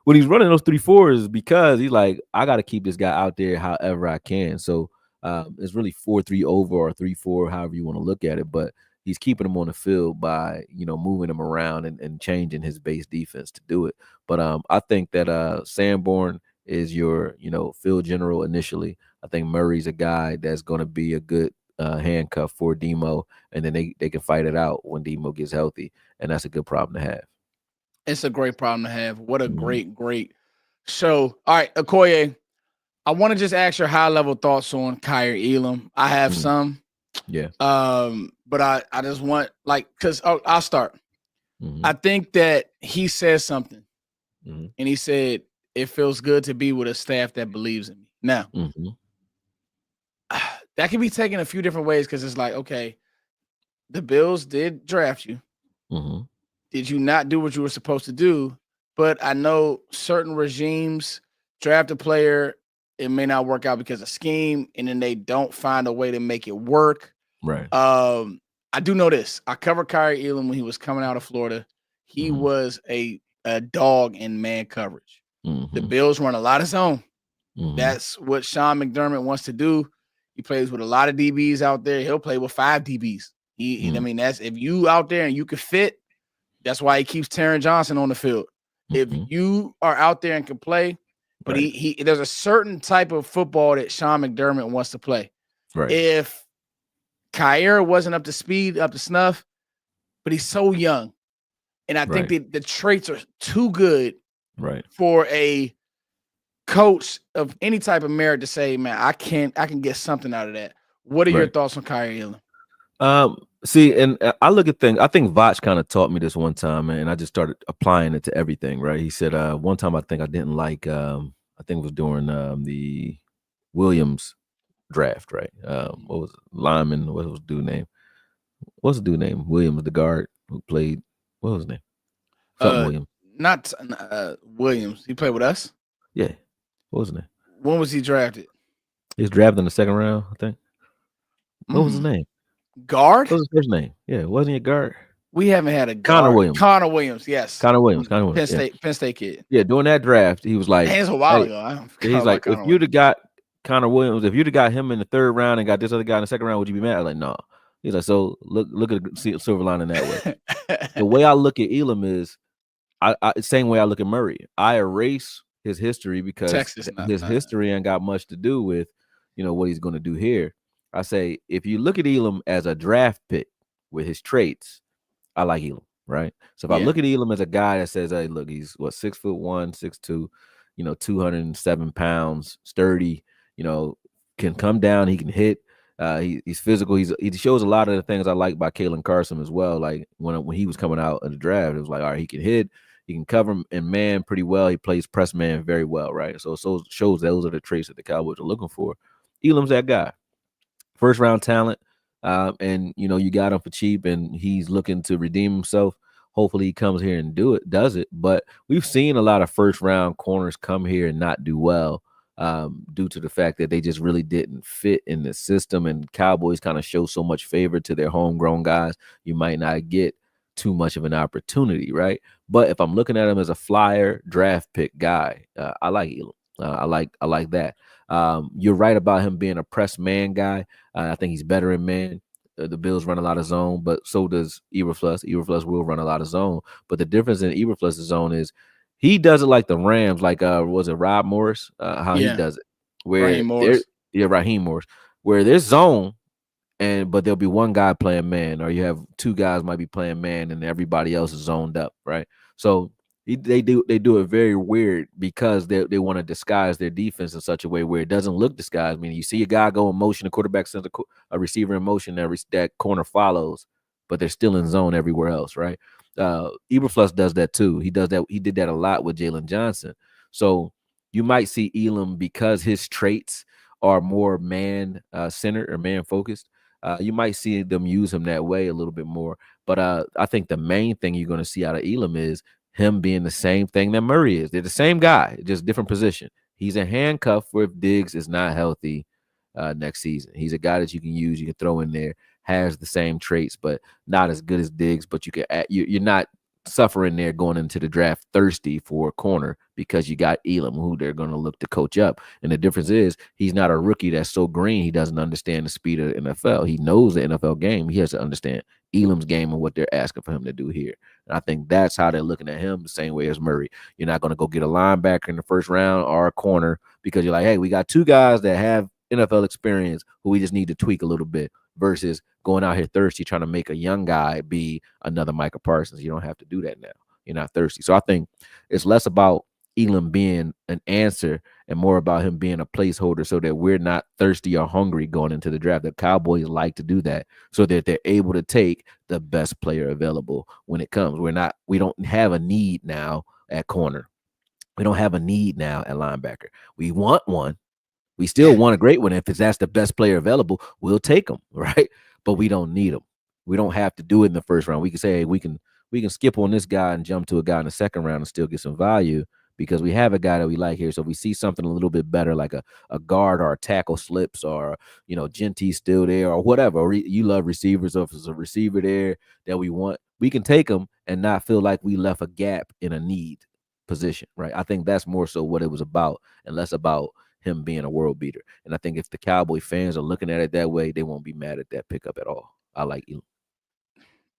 [SPEAKER 2] When he's running those 3-4s because he's like, I got to keep this guy out there however I can. So it's really 4-3 over or 3-4, however you want to look at it. But he's keeping him on the field by, moving him around and changing his base defense to do it. But I think that Sanborn is your, field general initially. I think Murray's a guy that's going to be a good handcuff for Demo, and then they can fight it out when Demo gets healthy. And that's a good problem to have.
[SPEAKER 1] It's a great problem to have. What a great show. All right, Akoye, I want to just ask your high-level thoughts on Kaiir Elam. I have some.
[SPEAKER 2] Yeah.
[SPEAKER 1] But I just want, because I'll start. I think that he says something, and he said, it feels good to be with a staff that believes in me. Now, that can be taken a few different ways because it's like, okay, the Bills did draft you. Did you not do what you were supposed to do? But I know certain regimes draft a player, it may not work out because of scheme, and then they don't find a way to make it work.
[SPEAKER 2] Right.
[SPEAKER 1] I do know this. I covered Kaiir Elam when he was coming out of Florida. He was a dog in man coverage. The Bills run a lot of zone. That's what Sean McDermott wants to do. He plays with a lot of DBs out there. He'll play with 5 DBs. I mean, that's if you out there and you can fit. That's why he keeps Taron Johnson on the field. If you are out there and can play, but he there's a certain type of football that Sean McDermott wants to play.
[SPEAKER 2] Right.
[SPEAKER 1] If Kaiir wasn't up to speed, up to snuff, but he's so young, and I think the traits are too good, for a coach of any type of merit to say, man, I can get something out of that. What are your thoughts on Kaiir Elam?
[SPEAKER 2] See, and I look at things. I think Vach kind of taught me this one time, man, and I just started applying it to everything. Right? He said one time I think I didn't like. I think it was during the Williams draft. Right? What was it? Lyman? What was the dude name? What's the dude name? Williams, the guard who played. What was his name? Something Williams.
[SPEAKER 1] Not Williams. He played with us.
[SPEAKER 2] Yeah. What was his name?
[SPEAKER 1] When was he drafted?
[SPEAKER 2] He was drafted in the 2nd round, I think. What was his name?
[SPEAKER 1] Guard?
[SPEAKER 2] What was his first name? Yeah, wasn't he a guard?
[SPEAKER 1] We haven't had a guard. Connor Williams, yes.
[SPEAKER 2] Connor Williams.
[SPEAKER 1] Penn State kid.
[SPEAKER 2] Yeah, during that draft, he was like,
[SPEAKER 1] it's a while ago.
[SPEAKER 2] He's like, if you'd have got Connor Williams, if you'd have got him in the 3rd round and got this other guy in the 2nd round, would you be mad? I'm like, no. He's like, so look at the silver lining that way. The way I look at Elam is, I same way I look at Murray. I erase his history because his history ain't got much to do with, what he's going to do here. I say, if you look at Elam as a draft pick with his traits, I like Elam, right? So if I look at Elam as a guy that says, hey, look, he's 6'1", 6'2", 207 pounds, sturdy, can come down, he can hit. He's physical. He shows a lot of the things I like by Kalen Carson as well. Like when he was coming out of the draft, it was like, all right, he can hit, he can cover him in man pretty well. He plays press man very well, right? So shows those are the traits that the Cowboys are looking for. Elam's that guy. 1st round talent, and you got him for cheap, and he's looking to redeem himself. Hopefully, he comes here and does it. But we've seen a lot of 1st round corners come here and not do well due to the fact that they just really didn't fit in the system. And Cowboys kind of show so much favor to their homegrown guys, you might not get too much of an opportunity, right? But if I'm looking at him as a flyer draft pick guy, I like Elam. I like that. You're right about him being a press man guy. I think he's better in man. The Bills run a lot of zone, but so does Eberflus. Eberflus will run a lot of zone. But the difference in Eberflus's zone is he does it like the Rams, like was it Rob Morris? How he does it. Where
[SPEAKER 1] Raheem Morris.
[SPEAKER 2] Raheem Morris. Where there's zone, but there'll be one guy playing man, or you have 2 guys might be playing man, and everybody else is zoned up, right? So they do it very weird because they want to disguise their defense in such a way where it doesn't look disguised. I mean, you see a guy go in motion, a quarterback sends a receiver in motion, that corner follows, but they're still in zone everywhere else, right? Eberflus does that too. He does that. He did that a lot with Jalen Johnson. So you might see Elam, because his traits are more man centered or man focused. You might see them use him that way a little bit more. But I think the main thing you're going to see out of Elam is him being the same thing that Murray is. They're the same guy, just different position. He's a handcuff for if Diggs is not healthy next season. He's a guy that you can use, you can throw in there, has the same traits, but not as good as Diggs. But you can you're not suffering there going into the draft thirsty for a corner because you got Elam, who they're going to look to coach up. And the difference is he's not a rookie that's so green he doesn't understand the speed of the NFL. He knows the NFL game. He has to understand Elam's game and what they're asking for him to do here. And I think that's how they're looking at him, the same way as Murray. You're not going to go get a linebacker in the first round or a corner because you're like, hey, we got two guys that have NFL experience who we just need to tweak a little bit versus going out here thirsty trying to make a young guy be another Micah Parsons. You don't have to do that now. You're not thirsty. So I think it's less about Elam being an answer and more about him being a placeholder so that we're not thirsty or hungry going into the draft. The Cowboys like to do that so that they're able to take the best player available when it comes. We don't have a need now at corner. We don't have a need now at linebacker. We want one. We still want a great one. If that's the best player available, we'll take them, right? But we don't need them. We don't have to do it in the first round. We can say, hey, we can skip on this guy and jump to a guy in the second round and still get some value because we have a guy that we like here. So if we see something a little bit better, like a guard or a tackle slips or, Genty's still there or whatever, or you love receivers, or if there's a receiver there that we want, we can take them and not feel like we left a gap in a need position, right? I think that's more so what it was about and less about him being a world beater. And I think if the Cowboy fans are looking at it that way, they won't be mad at that pickup at all. I like Elam.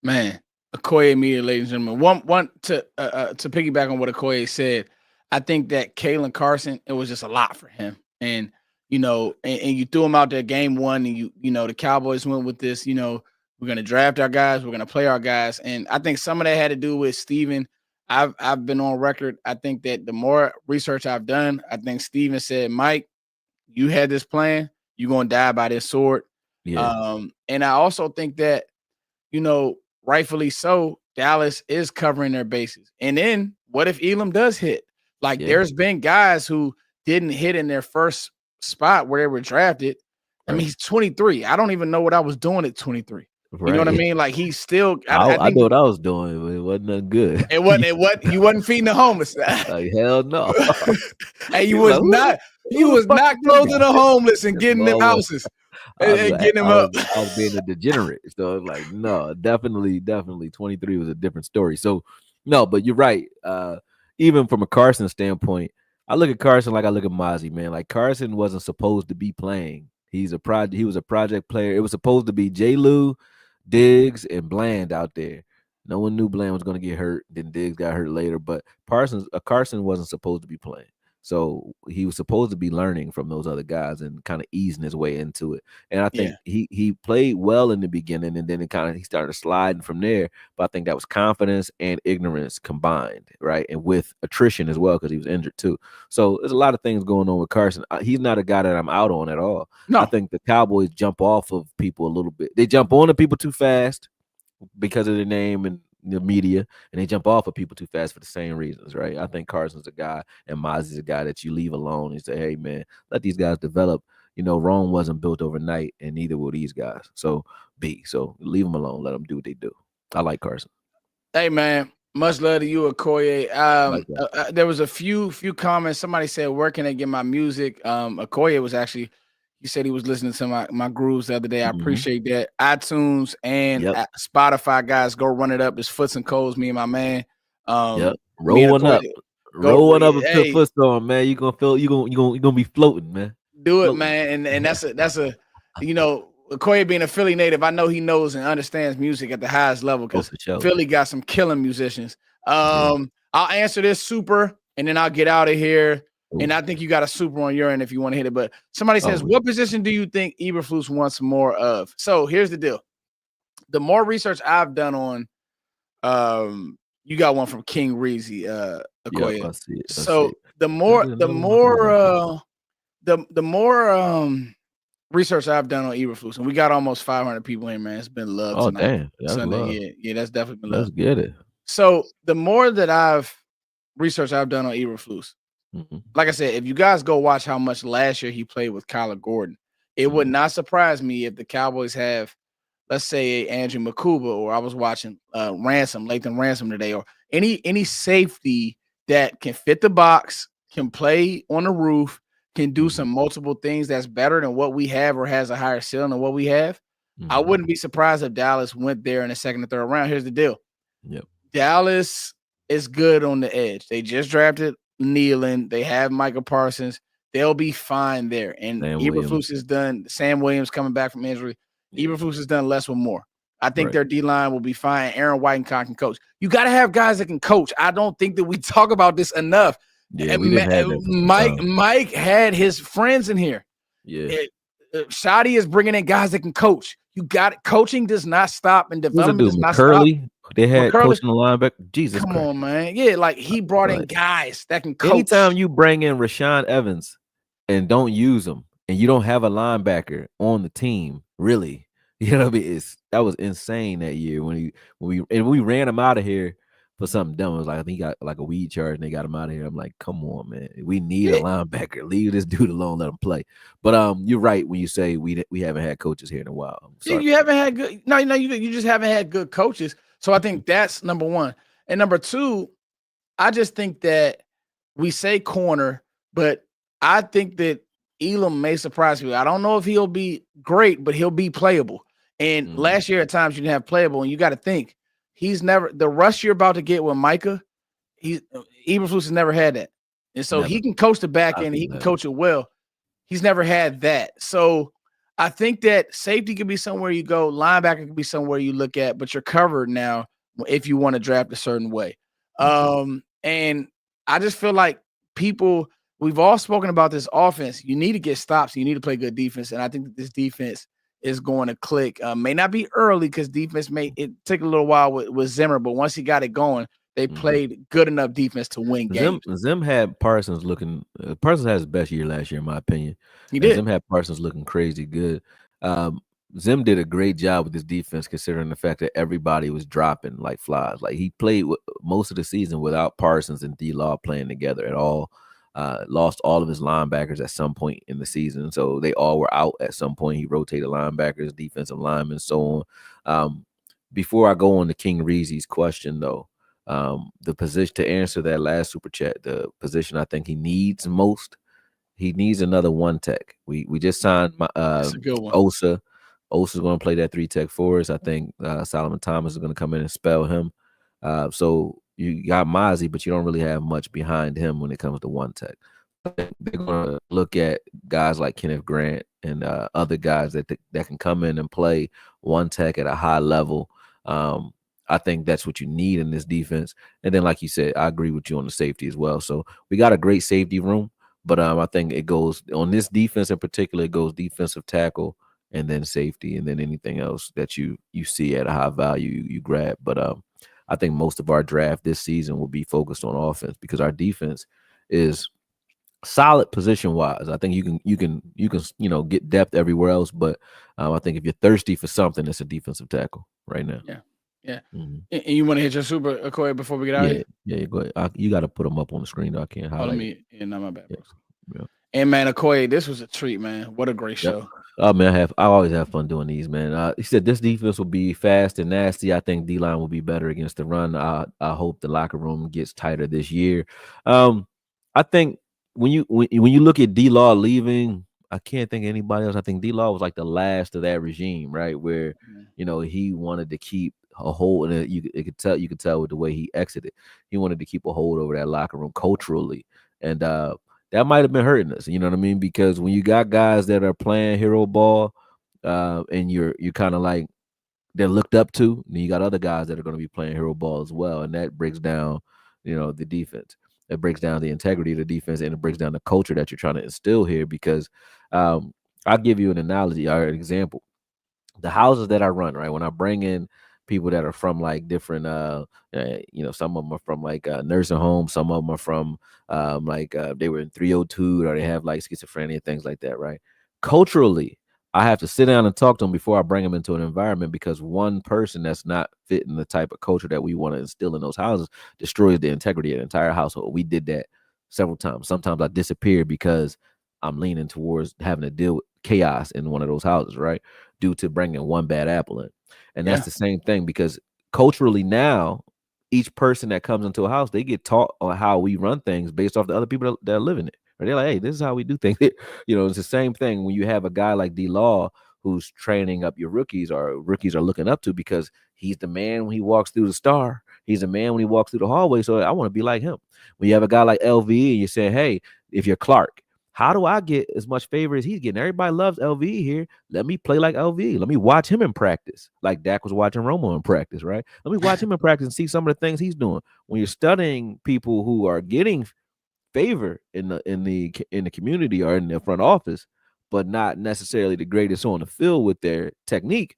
[SPEAKER 1] Man, Akoye media, ladies and gentlemen. One to piggyback on what Akoye said, I think that Kalen Carson, it was just a lot for him. And and you threw him out there game one, and the Cowboys went with this, we're gonna draft our guys, we're gonna play our guys. And I think some of that had to do with Steven. I've been on record. I think that the more research I've done, I think Steven said, Mike, you had this plan, you're gonna die by this sword.
[SPEAKER 2] Yeah.
[SPEAKER 1] And I also think that, rightfully so, Dallas is covering their bases. And then what if Elam does hit? Like there's been guys who didn't hit in their first spot where they were drafted. I mean, he's 23. I don't even know what I was doing at 23. Right. You know what I mean? Like he's still.
[SPEAKER 2] I know what I was doing, but it wasn't nothing good.
[SPEAKER 1] It wasn't. You wasn't feeding the homeless.
[SPEAKER 2] Like, hell no.
[SPEAKER 1] Hey, you was not. You was not clothing the homeless and getting them houses and getting them up.
[SPEAKER 2] I was being a degenerate. So it's like, no, definitely. 23 was a different story. So no, but you're right. Even from a Carson standpoint, I look at Carson like I look at Mazi, man. Like Carson wasn't supposed to be playing. He was a project player. It was supposed to be J. Lou, Diggs, and Bland out there. No one knew Bland was going to get hurt. Then Diggs got hurt later. But Carson wasn't supposed to be playing. So he was supposed to be learning from those other guys and kind of easing his way into it. And I think he played well in the beginning, and then he started sliding from there. But I think that was confidence and ignorance combined, right? And with attrition as well, because he was injured too. So there's a lot of things going on with Carson. He's not a guy that I'm out on at all. No. I think the Cowboys jump off of people a little bit. They jump on to people too fast because of their name and the media, and they jump off of people too fast for the same reasons, right? I think Carson's a guy and Mazi's a guy that you leave alone and say, hey, man, let these guys develop. Rome wasn't built overnight, and neither will these guys. So leave them alone. Let them do what they do. I like Carson.
[SPEAKER 1] Hey, man, much love to you, Akoye. There was a few comments. Somebody said, where can I get my music? Akoye was actually, he said he was listening to my grooves the other day. I appreciate that. iTunes and Spotify, guys, go run it up. It's Foots and Coles, me and my man.
[SPEAKER 2] Roll one up. Roll one up and put Foots on, man. You're gonna be floating, man.
[SPEAKER 1] Do it, man. And that's a Akoye being a Philly native, I know he knows and understands music at the highest level because Philly got some killing musicians. I'll answer this super and then I'll get out of here. And I think you got a super on your end if you want to hit it. But somebody says, what position do you think Eberflus wants more of? So here's the deal. The more research I've done on, you got one from King Reezy, Akoye.
[SPEAKER 2] I see it.
[SPEAKER 1] So the more research I've done on Eberflus, and we got almost 500 people here, man. It's been love tonight.
[SPEAKER 2] Damn.
[SPEAKER 1] Sunday. Yeah, that's definitely been love.
[SPEAKER 2] Let's get it.
[SPEAKER 1] So the more that research I've done on Eberflus, like I said, if you guys go watch how much last year he played with Kyler Gordon, It would not surprise me if the Cowboys have, let's say, Andrew Makuba, or I was watching Lathan Ransom today, or any safety that can fit the box, can play on the roof, can do some multiple things that's better than what we have or has a higher ceiling than what we have. I wouldn't be surprised if Dallas went there in the second or third round. Here's the deal.
[SPEAKER 2] Yep.
[SPEAKER 1] Dallas is good on the edge. They just drafted Nealon. They have Micah Parsons. They'll be fine there. And Eberflus is done. Sam Williams coming back from injury. Yeah. Eberflus has done less with more. I think their D-line will be fine. Aaron Whitencott can coach. You got to have guys that can coach. I don't think that we talk about this enough.
[SPEAKER 2] Yeah, we didn't have that
[SPEAKER 1] Mike had his friends in here.
[SPEAKER 2] Yeah.
[SPEAKER 1] Shadi is bringing in guys that can coach. You got it. Coaching does not stop, and development does not stop.
[SPEAKER 2] They had coaching the linebacker. Jesus
[SPEAKER 1] Come
[SPEAKER 2] Christ.
[SPEAKER 1] on, man. Yeah, like he brought in guys that can coach.
[SPEAKER 2] Anytime you bring in Rashaan Evans and don't use him, and you don't have a linebacker on the team, really, you know what I mean? That was insane that year when we ran him out of here for something dumb. It was like, I think he got like a weed charge and they got him out of here. I'm like, come on, man. We need a linebacker. Leave this dude alone, let him play. But you're right when you say we haven't had coaches here in a while.
[SPEAKER 1] You haven't had good. No, you just haven't had good coaches. So I think that's number one. And number two, I just think that we say corner, but I think that Elam may surprise people. I don't know if he'll be great, but he'll be playable. And last year at times you didn't have playable, and you got to think he's never the rush you're about to get with Micah. Eberflus has never had that, and so he can coach the back end. He can coach it well. He's never had that, so I think that safety could be somewhere you go, linebacker could be somewhere you look at, but you're covered now if you want to draft a certain way. And I just feel like we've all spoken about this offense. You need to get stops. You need to play good defense, and I think that this defense is going to click. May not be early because defense it take a little while with Zimmer, but once he got it going, they played good enough defense to win games.
[SPEAKER 2] Zim had Parsons looking. Parsons had his best year last year, in my opinion.
[SPEAKER 1] He did.
[SPEAKER 2] Zim had Parsons looking crazy good. Zim did a great job with his defense, considering the fact that everybody was dropping like flies. Like he played most of the season without Parsons and D-Law playing together at all. Lost all of his linebackers at some point in the season, so they all were out at some point. He rotated linebackers, defensive linemen, so on. Before I go on to King Reezy's question, though, the position to answer that last super chat, the position I think he needs most, he needs another one tech. We just signed
[SPEAKER 1] That's a good one.
[SPEAKER 2] Osa. Osa's going to play that 3 tech for us. I think Solomon Thomas is going to come in and spell him. So you got Mazi, but you don't really have much behind him when it comes to one tech. They're going to look at guys like Kenneth Grant and other guys that can come in and play one tech at a high level. I think that's what you need in this defense. And then, like you said, I agree with you on the safety as well. So we got a great safety room, but I think it goes on this defense in particular. It goes defensive tackle and then safety, and then anything else that you see at a high value you grab. But I think most of our draft this season will be focused on offense because our defense is solid position wise. I think you can get depth everywhere else, but I think if you're thirsty for something, it's a defensive tackle right now.
[SPEAKER 1] Yeah. And you want to hit your super, Akoye, before we get out of here? Yeah,
[SPEAKER 2] go ahead. You got to put them up on the screen. I can't highlight.
[SPEAKER 1] Not my bad. Yeah. And man, Akoye, this was a treat, man. What a great show.
[SPEAKER 2] Oh man, I always have fun doing these, man. He said this defense will be fast and nasty. I think D-line will be better against the run. I hope the locker room gets tighter this year. I think when you look at D-Law leaving, I can't think of anybody else. I think D-Law was like the last of that regime, right? Where he wanted to keep a hold, and you could tell with the way he exited. He wanted to keep a hold over that locker room culturally, and that might have been hurting us, you know what I mean? Because when you got guys that are playing hero ball, and you're kind of like they're looked up to, and you got other guys that are going to be playing hero ball as well, and that breaks down, the defense. It breaks down the integrity of the defense, and it breaks down the culture that you're trying to instill here. Because I'll give you an analogy or an example. The houses that I run, right, when I bring in people that are from like different, some of them are from like nursing homes, some of them are from they were in 302 or they have like schizophrenia and things like that, right? Culturally, I have to sit down and talk to them before I bring them into an environment, because one person that's not fitting the type of culture that we want to instill in those houses destroys the integrity of the entire household. We did that several times. Sometimes I disappeared because I'm leaning towards having to deal with chaos in one of those houses, right? Due to bringing one bad apple in. And that's the same thing, because culturally now, each person that comes into a house, they get taught on how we run things based off the other people that are living it. Or they're like, hey, this is how we do things. It's the same thing when you have a guy like D-Law who's training up your rookies, or rookies are looking up to, because he's the man when he walks through the star. He's the man when he walks through the hallway. So I want to be like him. When you have a guy like LV and you say, hey, if you're Clark, how do I get as much favor as he's getting? Everybody loves LV here. Let me play like LV. Let me watch him in practice, like Dak was watching Romo in practice, right? Let me watch him in practice and see some of the things he's doing. When you're studying people who are getting favor in the community or in the front office, but not necessarily the greatest on the field with their technique,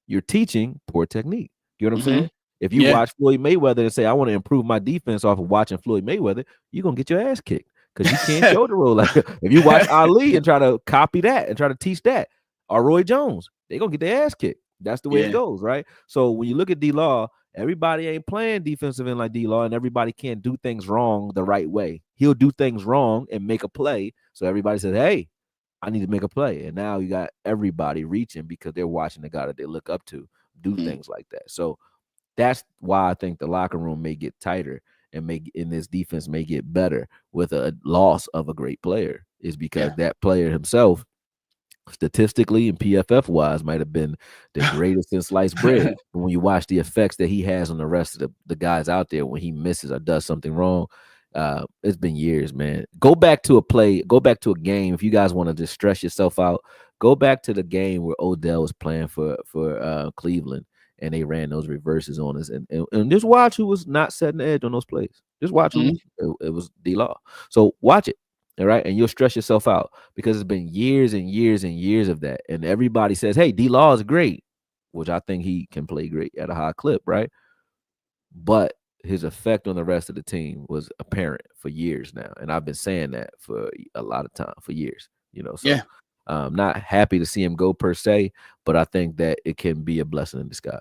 [SPEAKER 2] you're teaching poor technique. You know what I'm saying? If you watch Floyd Mayweather and say, I want to improve my defense off of watching Floyd Mayweather, you're going to get your ass kicked, because you can't shoulder roll like that. If you watch Ali and try to copy that and try to teach that, or Roy Jones, they're going to get their ass kicked. That's the way it goes, right? So when you look at D-Law, everybody ain't playing defensive end like D-Law, and everybody can't do things wrong the right way. He'll do things wrong and make a play, so everybody says, hey, I need to make a play. And now you got everybody reaching because they're watching the guy that they look up to do things like that. So that's why I think the locker room may get tighter and this defense may get better with a loss of a great player, is because that player himself, statistically and PFF wise, might have been the greatest in sliced bread. But when you watch the effects that he has on the rest of the guys out there when he misses or does something wrong, it's been years, man. Go back to a game. If you guys want to just stress yourself out, go back to the game where Odell was playing for Cleveland, and they ran those reverses on us, and just watch who was not setting the edge on those plays. Just watch who it was D-Law. So watch it. All right. And you'll stress yourself out, because it's been years and years and years of that. And everybody says, hey, D-Law is great, which I think he can play great at a high clip, right? But his effect on the rest of the team was apparent for years now. And I've been saying that for a lot of time, for years, So I'm not happy to see him go per se, but I think that it can be a blessing in disguise.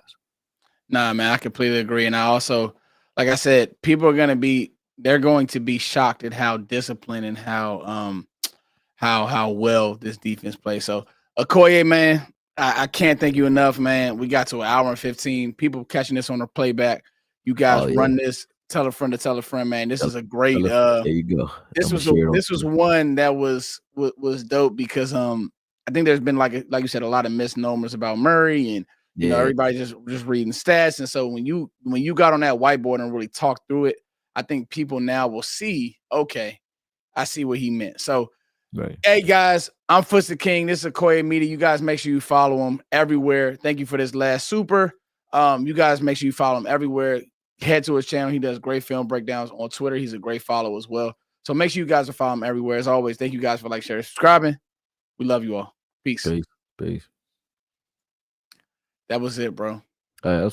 [SPEAKER 1] Nah, man, I completely agree. And I also, like I said, people are they're going to be shocked at how disciplined and how well this defense plays. So Akoye, man, I can't thank you enough, man. We got to an hour and 15. People catching this on the playback. You guys run this. Tell a friend to tell a friend, man. This is a great.
[SPEAKER 2] There you go.
[SPEAKER 1] This was one that was dope, because I think there's been like you said, a lot of misnomers about Murray, and everybody just reading stats. And so when you got on that whiteboard and really talked through it, I think people now will see, okay, I see what he meant. So, hey guys, I'm Footsdaking. This is Akoye Media. You guys make sure you follow him everywhere. Thank you for this last super. You guys make sure you follow him everywhere. Head to his channel. He does great film breakdowns on Twitter. He's a great follow as well. So make sure you guys are following him everywhere. As always, thank you guys for sharing, subscribing. We love you all. Peace.
[SPEAKER 2] Peace.
[SPEAKER 1] That was it, bro.
[SPEAKER 2] All right,